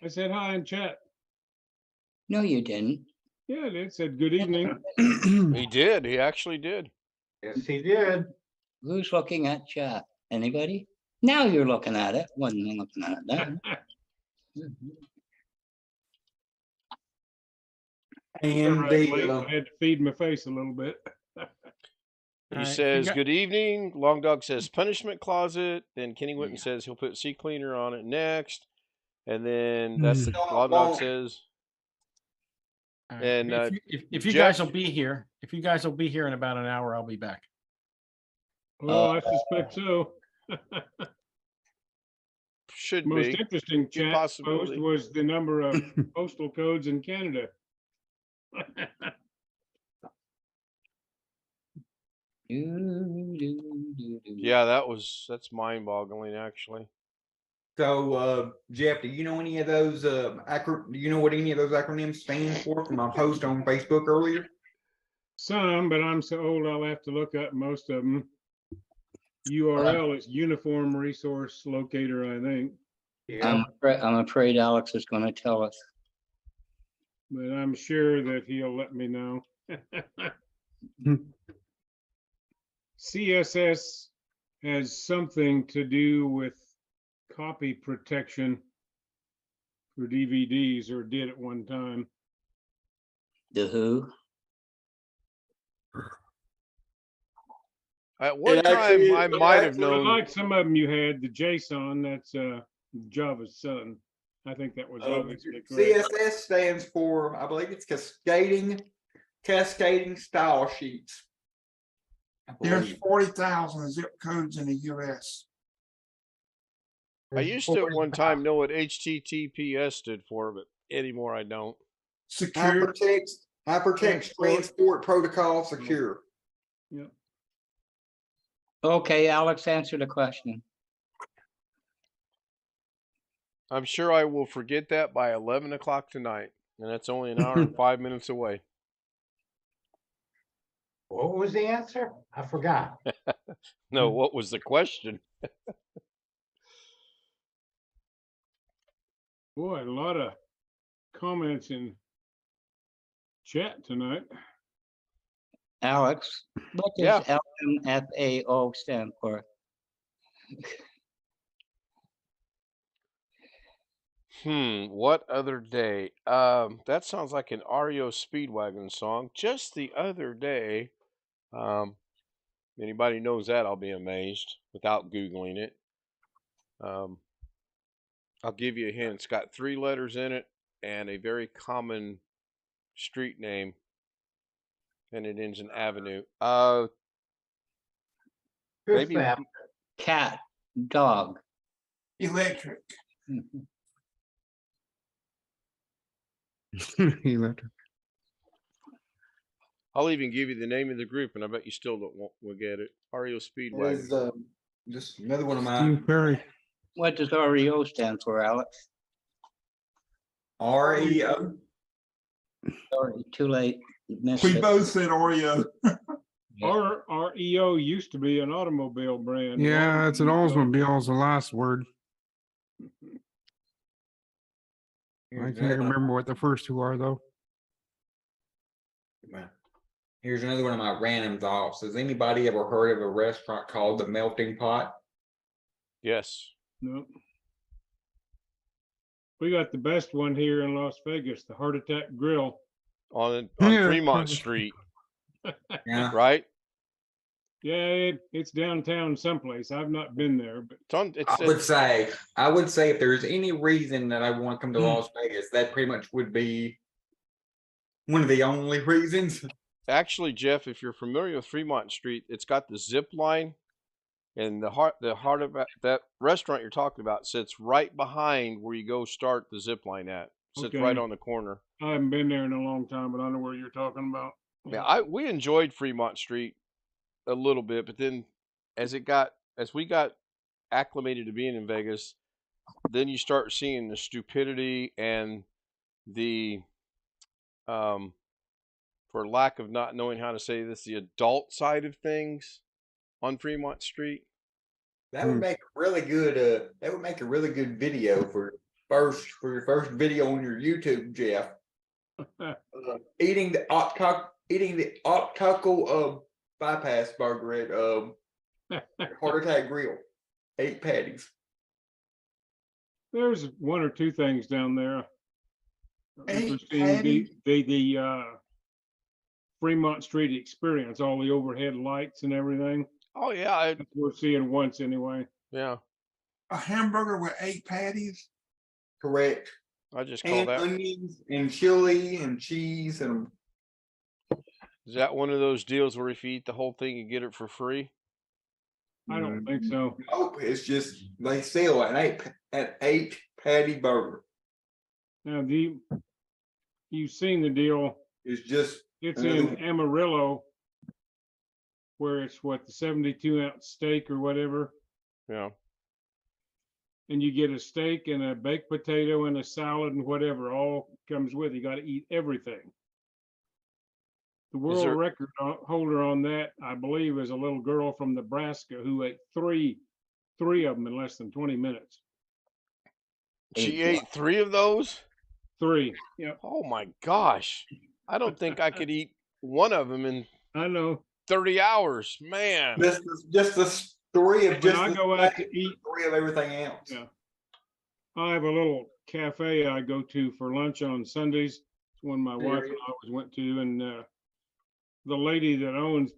I said hi in chat. No, you didn't. Yeah, it said good evening. He did. He actually did. Yes, he did. Who's looking at chat? Anybody? Now you're looking at it. Wasn't looking at it then. And Late, the I had to feed my face a little bit. He Alright, says, got- good evening. Long Dog says punishment closet. Then Kenny Witten says he'll put sea cleaner on it next. And then that's the Long Dog says. All right, And, if you Jeff- guys will be here, in about an hour, I'll be back. Well, I suspect so. Should Most be. interesting chat post possibility. was the number of postal codes in Canada. Yeah, that's mind boggling actually. So, Jeff, do you know any of those do you know what any of those acronyms stand for from my post on Facebook earlier? Some, but I'm so old I'll have to look up most of them. URL is Uniform Resource Locator, I think, Yeah, I'm afraid Alex is gonna tell us. but I'm sure that he'll let me know. CSS has something to do with copy protection for DVDs, or did at one time. The who? At one It time, actually- I it might have actually- I known. like some of them you had, the JSON, that's Java's son. I think that was obviously correct. CSS stands for, I believe it's cascading style sheets. I There's believe. 40,000 zip codes in the US. I used to at one time know what HTTPS stood for, but anymore I don't. Secure. Hypertext Transport Protocol Secure. Yep. Okay, Alex, answer the question. I'm sure I will forget that by 11 o'clock tonight, and that's only an hour and 5 minutes away. what was the answer? I forgot. No, what was the question? Boy, a lot of comments in chat tonight. Alex, what does LMFAO stand for? What other day? That sounds like an REO Speedwagon song. Just the other day. Anybody knows that, I'll be amazed without Googling it. I'll give you a hint. It's got 3 letters in it and a very common street name, and it ends in avenue. Fifth Maybe- Avenue. Cat, dog. Electric. I'll even give you the name of the group, and I bet you still will get it. REO Speedwagon. Is just another one of my What does REO stand for, Alex? REO. Sorry, too late. You missed We it. both said Oreo. REO used to be an automobile brand. Yeah, it's an Oldsmobile is the last word. I can't remember what the first 2 are though. Here's another one of my random thoughts. Has anybody ever heard of a restaurant called the Melting Pot? Yes. Nope. We got the best one here in Las Vegas, the Heart Attack Grill. On Yeah. Fremont Street, Yeah. right? Yeah, it's downtown someplace. I've not been there, but It's on. It's, I would say if there's any reason that I want to come to Las Vegas, that pretty much would be one of the only reasons. Actually, Jeff, if you're familiar with Fremont Street, it's got the zip line, and the heart of that restaurant you're talking about sits right behind where you go start the zip line at. Sits right Okay. on the corner. I haven't been there in a long time, but I know where you're talking about. Yeah, we enjoyed Fremont Street a little bit, but then as we got acclimated to being in Vegas, then you start seeing the stupidity and the for lack of not knowing how to say this, the adult side of things on Fremont Street. That would make a really good. That would make a really good video for your first video on your YouTube, Jeff. Eating the octacle bypass burger at Heart Attack Grill, 8 patties. There's one or two things down there. 8 Interesting, the Fremont Street experience, all the overhead lights and everything. Oh yeah, That's worth seeing once anyway. yeah. A hamburger with 8 patties. Correct. I just call And that. onions and chili and cheese and Is that one of those deals where if you eat the whole thing, you get it for free? I don't think so. nope. It's just they sell an 8 patty burger. Now, you've seen the deal. It's just It's in Amarillo, where it's what, the 72-ounce steak or whatever, Yeah. and you get a steak and a baked potato and a salad and whatever all comes with it. You got to eat everything. The world there- record holder on that, I believe, is a little girl from Nebraska who ate three of them in less than 20 minutes. She ate 3 of those? 3. Yep. Oh my gosh. I don't think I could eat one of them in I know. 30 hours. Man. just the story of When just I the go out to eat, story of everything else. yeah. I have a little cafe I go to for lunch on Sundays. It's one my wife and I always went to, and the lady that owns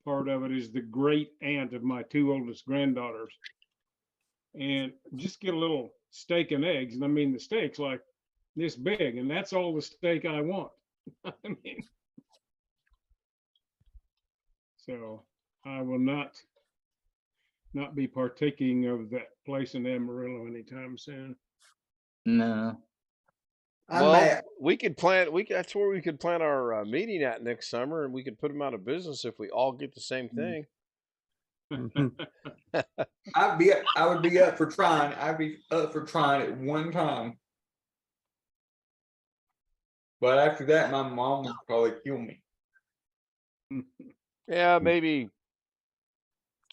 part of it is the great aunt of my 2 oldest granddaughters. And just get a little steak and eggs, and I mean the steak's like this big, and that's all the steak I want. I mean, so I will not be partaking of that place in Amarillo anytime soon. No. Well, we could plan. That's where we could plan our meeting at next summer, and we could put them out of business if we all get the same thing. I would be up for trying. I'd be up for trying it one time. But after that, my mom would probably kill me. Yeah, maybe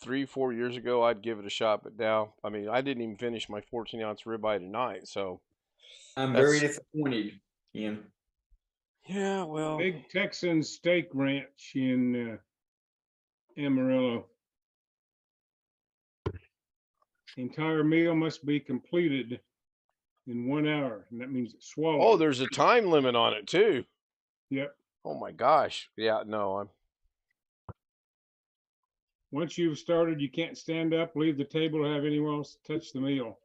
3-4 years ago, I'd give it a shot, but now, I mean, I didn't even finish my 14-ounce ribeye tonight, so. I'm very disappointed, Ian. Yeah, well. Big Texan Steak Ranch in Amarillo. The entire meal must be completed in 1 hour, and that means it's swallowed. Oh, there's a time limit on it too. Yep. Oh my gosh. Yeah, no, Once you've started, you can't stand up, leave the table, or have anyone else touch the meal.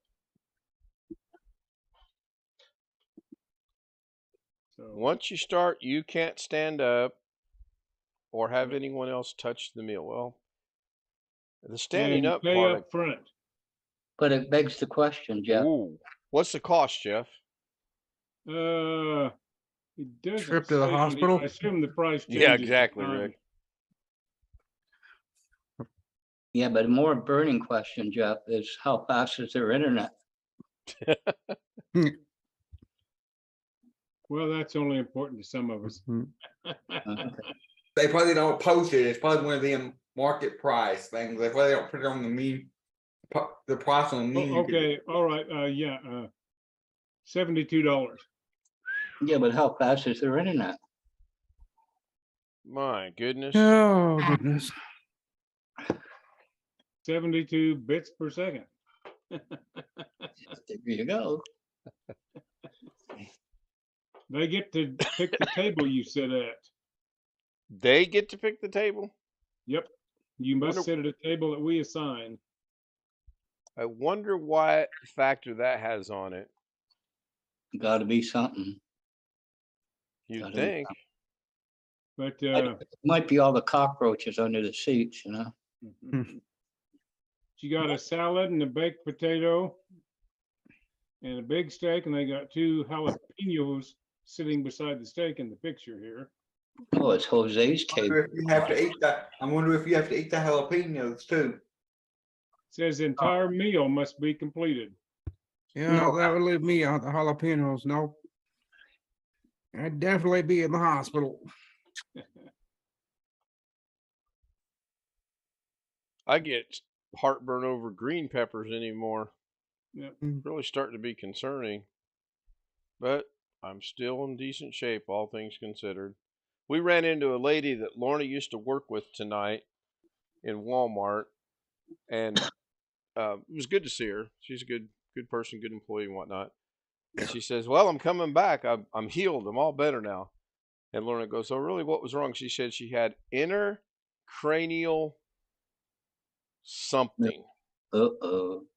So once you start, you can't stand up or have anyone else touch the meal. Well, the standing and up pay part. up front. But it begs the question, Jeff. Ooh, what's the cost, Jeff? It doesn't Trip to the say on here. hospital? I assume the price changes. Yeah, with exactly, time. Rick. Yeah, but a more burning question, Jeff, is how fast is their internet? Well, that's only important to some of us. They probably don't post it. It's probably one of them market price things. They probably don't put it on the menu. The price on the menu. Okay, all right, yeah, $72. Yeah, but how fast is their internet? My goodness. Oh, goodness. 72 bits per second. There you go. They get to pick the table you sit at. They get to pick the table? Yep. You must Wonder- sit at a table that we assign. I wonder what factor that has on it. Gotta be something. You'd Gotta be think. But Might be all the cockroaches under the seats, you know? she got a salad and a baked potato and a big steak, and they got 2 jalapenos sitting beside the steak in the picture here. Oh, it's Jose's I wonder table. if you have to eat that. I wonder if you have to eat the jalapenos too. Says entire meal must be completed. Yeah, No, that would leave me out, the jalapenos, nope. I'd definitely be in the hospital. I get heartburn over green peppers anymore. Yep. Really starting to be concerning. But I'm still in decent shape, all things considered. We ran into a lady that Lorna used to work with tonight in Walmart, and it was good to see her. She's a good person, good employee, and whatnot. And she says, "Well, I'm coming back. I'm healed. I'm all better now." And Lorna goes, "Oh, really? What was wrong?" She said she had intercranial something.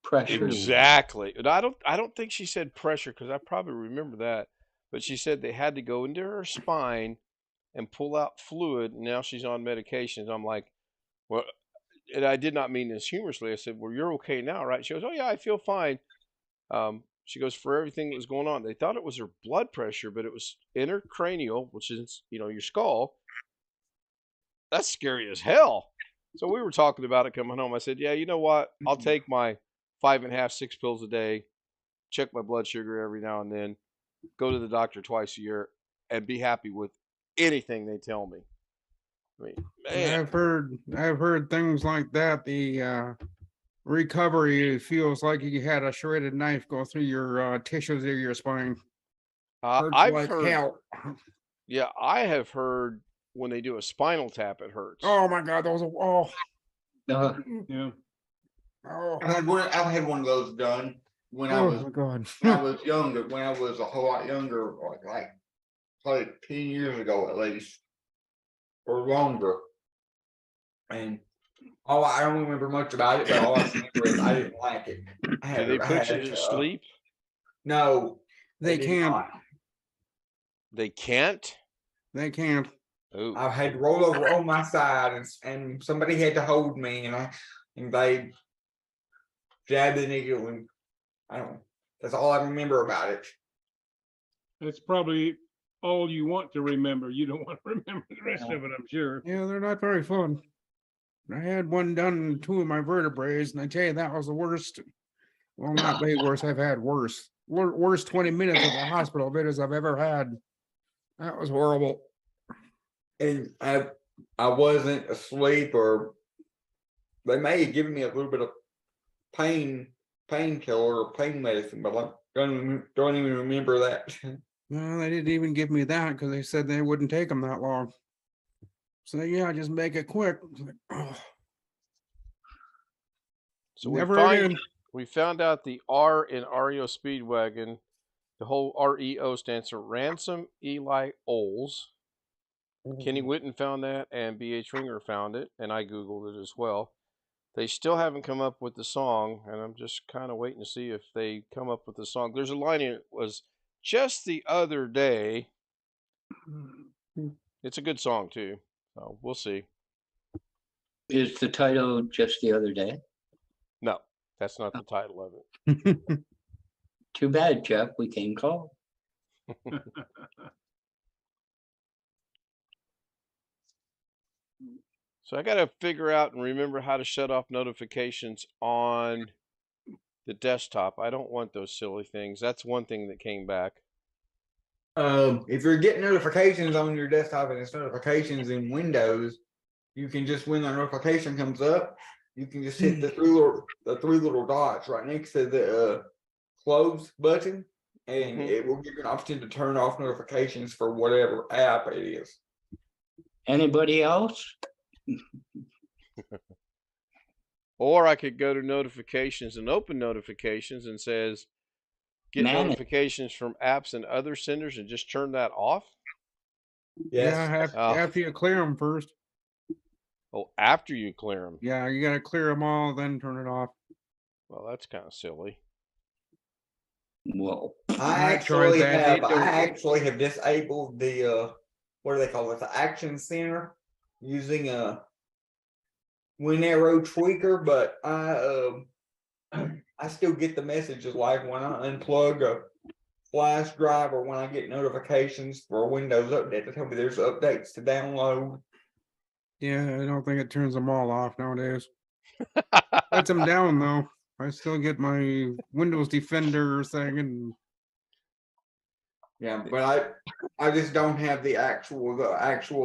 Pressure. Exactly. And I don't think she said pressure, because I probably remember that. But she said they had to go into her spine and pull out fluid. And now she's on medications. I'm like, well, and I did not mean this humorously. I said, "Well, you're okay now, right?" She goes, "Oh yeah, I feel fine." She goes, "For everything that was going on, they thought it was her blood pressure, but it was intercranial, which is, your skull. That's scary as hell." So we were talking about it coming home. I said, "Yeah, you know what? I'll take my 5.5, 6 pills a day, check my blood sugar every now and then, go to the doctor twice a year, and be happy with anything they tell me." I mean, man, I've heard things like that. The recovery feels like you had a shredded knife go through your tissues of your spine. Hurts I've like heard, hell. yeah, I have heard when they do a spinal tap, it hurts. Oh my God, those are Yeah. oh I've had one of those done when I was my God. when I was younger. When I was a whole lot younger, like probably 10 years ago at least, or longer. And I don't remember much about it, but all I remember is I didn't like it. Do they put you to sleep? No, They did can't. not. They can't. They can't. Ooh. I had to roll over on my side, and somebody had to hold me, and they jabbed the needle, and I don't. That's all I remember about it. That's probably all you want to remember. You don't want to remember the rest of it, I'm sure. Yeah, they're not very fun. I had one done in 2 of my vertebrae, and I tell you, that was the worst. Well, not way worse. I've had worse. Worst 20 minutes at the hospital visits I've ever had. That was horrible. And I wasn't asleep, or they may have given me a little bit of painkiller or pain medicine, but I don't even remember that. No, they didn't even give me that because they said they wouldn't take them that long. So yeah, just make it quick. Like, oh. So Never we found out the R in REO Speedwagon, the whole REO stands for Ransom Eli Oles. Kenny Witten found that, and B.H. Ringer found it, and I Googled it as well. They still haven't come up with the song, and I'm just kind of waiting to see if they come up with the song. There's a line in it was just the other day. It's a good song too, so we'll see. Is the title just the other day? No, that's not the title of it. Too bad, Jeff. We came close. So I got to figure out and remember how to shut off notifications on the desktop. I don't want those silly things. That's one thing that came back. If you're getting notifications on your desktop and it's notifications in Windows, you can just, when the notification comes up, you can just hit the three little dots right next to the close button, and it will give you an option to turn off notifications for whatever app it is. Anybody else? Or I could go to notifications and open notifications and says get notifications from apps and other senders and just turn that off. Yes. Yeah, after you clear them first. Oh, after you clear them. Yeah, you got to clear them all, then turn it off. Well, that's kind of silly. Whoa. I actually have disabled the what do they call it? The Action Center using a WinArrow tweaker, but I still get the messages like when I unplug a flash drive or when I get notifications for a Windows update to tell me there's updates to download. Yeah, I don't think it turns them all off nowadays. Lets them down though. I still get my Windows Defender thing, and Yeah, but I just don't have the actual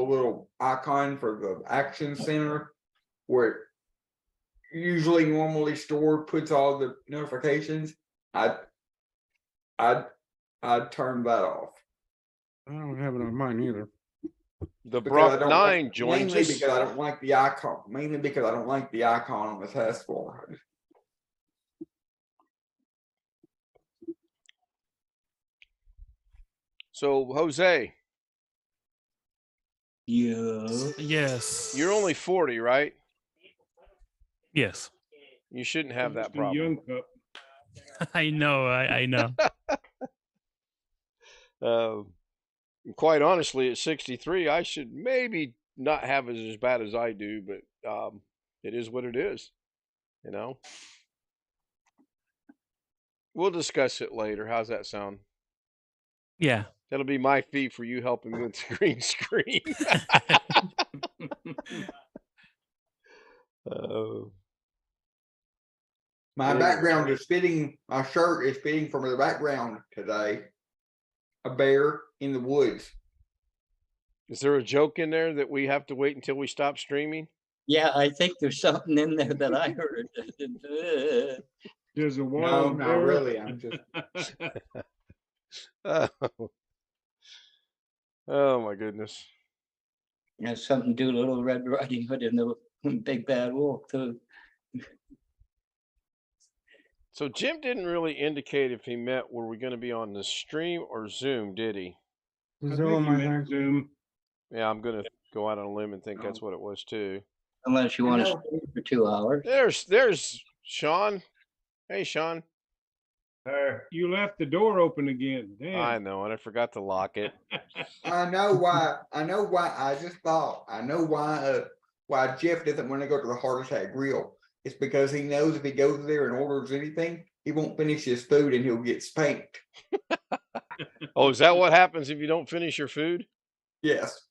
little icon for the Action Center where it usually normally stored puts all the notifications. I'd turn that off. I don't have it on mine either. The Because I Brock don't 9 like, joins mainly us. because I don't like the icon. Mainly because I don't like the icon on the taskbar. So, Jose, Yeah. Yes. you're only 40, right? Yes. You shouldn't have that Just a problem. young pup. I know. I know. Quite honestly, at 63, I should maybe not have it as bad as I do, but it is what it is. You know. We'll discuss it later. How's that sound? Yeah. That'll be my fee for you helping me with the green screen. My Anyway. background is fitting. My shirt is fitting for the background today. A bear in the woods. Is there a joke in there that we have to wait until we stop streaming? Yeah, I think there's something in there that I heard. There's a No, wild not bear. really. I'm just. Oh. Oh my goodness. Has something to do with Little Red Riding Hood and the Big Bad Wolf too. So Jim didn't really indicate if he meant were we going to be on the stream or Zoom, did he? I Zoom, think you I meant think. Zoom. Yeah, I'm going to go out on a limb and think that's what it was too. Unless you I want to know. stay for 2 hours. There's Sean. Hey, Sean. You left the door open again. I Damn. know, and I forgot to lock it. I know why. I know why. I just thought. I know why. Why Jeff doesn't want to go to the Heart Attack Grill. It's because he knows if he goes there and orders anything, he won't finish his food and he'll get spanked. Oh, is that what happens if you don't finish your food? Yes.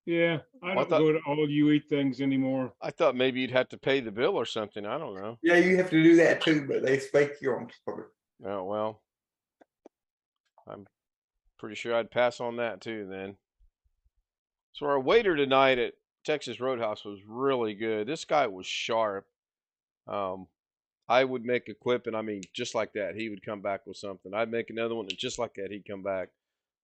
Yeah, I I don't thought- go to all you eat things anymore. I thought maybe you'd have to pay the bill or something. I don't know. Yeah, you have to do that too, but they spank you on top of it. Oh, well. I'm pretty sure I'd pass on that too then. So our waiter tonight at Texas Roadhouse was really good. This guy was sharp. I would make a quip, and I mean, just like that, he would come back with something. I'd make another one, and just like that, he'd come back.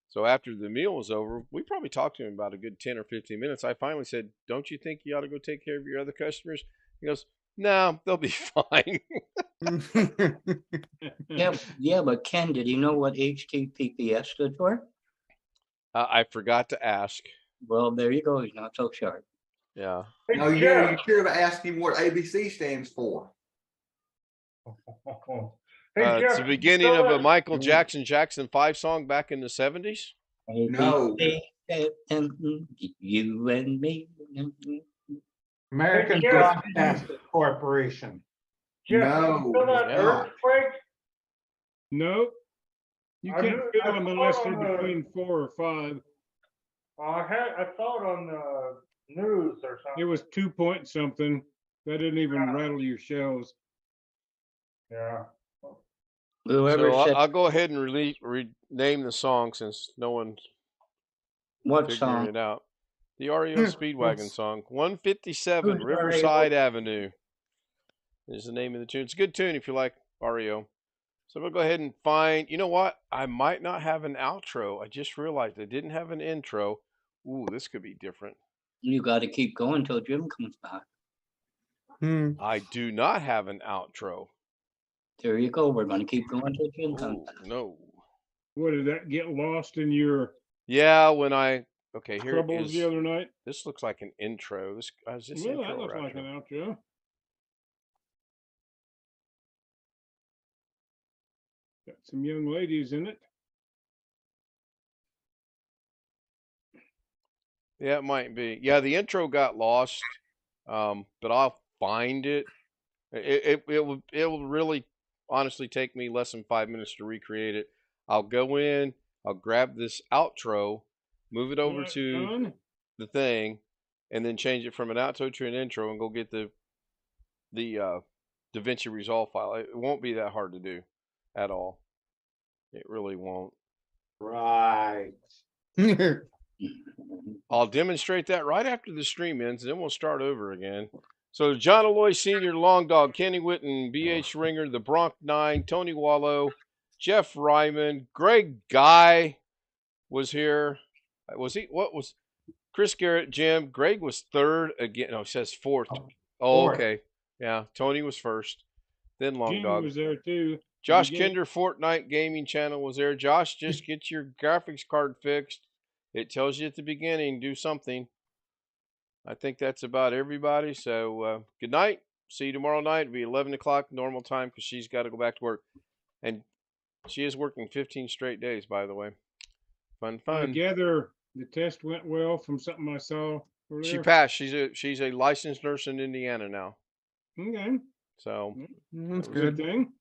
So after the meal was over, we probably talked to him about a good 10 or 15 minutes. I finally said, "Don't you think you ought to go take care of your other customers?" He goes, "No, they'll be fine." Yeah, but Ken, did you know what HTTPS stood for? I forgot to ask. Well, there you go. He's not so sharp. Yeah. No, you should have asked him what ABC stands for. It's the beginning of a Michael Jackson 5 song back in the 70s. No. You and me. American Jeff, Broadcasting Corporation. No. Yeah. No, you I can't knew- feel I them saw unless it they're on the- between 4 or 5. I saw it on the news or something. It was 2 point something. That didn't even rattle your shells. Yeah. Whoever So said I'll go ahead and rename the song since no one's what figuring song? it out. The REO Speedwagon song, 157 Who's Riverside REO? Avenue is the name of the tune. It's a good tune if you like REO. So we'll go ahead and find, you know what? I might not have an outro. I just realized I didn't have an intro. Ooh, this could be different. You got to keep going till Jim comes back. I do not have an outro. There you go. We're going to keep going till Jim comes Ooh, back. no. What did that get lost in your Yeah, when I, okay, here it troubles is. the other night? This looks like an intro. Is this Well, intro that looks or like outro? an outro. Got some young ladies in it. Yeah, it might be. Yeah, the intro got lost, but I'll find it. It will really honestly take me less than 5 minutes to recreate it. I'll go in, I'll grab this outro, move it over to Done? the thing, and then change it from an outro to an intro, and go get the DaVinci Resolve file. It won't be that hard to do at all. It really won't. Right. I'll demonstrate that right after the stream ends, then we'll start over again. So John Aloy Sr., Long Dog, Kenny Witten, B.H. Ringer, The Bronx 9, Tony Wallow, Jeff Ryman, Greg Guy was here. Was he? What was Chris Garrett, Jim? Greg was third again. No, it says fourth. Oh, Fourth. okay. Yeah, Tony was first. Then Long Jimmy Dog. was there too. Josh Beginning. Kinder, Fortnite Gaming Channel was there. Josh, just get your graphics card fixed. It tells you at the beginning, do something. I think that's about everybody. So good night. See you tomorrow night. It'll be 11 o'clock normal time because she's got to go back to work. And she is working 15 straight days, by the way. Fun, I fun. gather the test went well from something I saw earlier. She passed. She's a licensed nurse in Indiana now. Okay. So That's Good good. thing.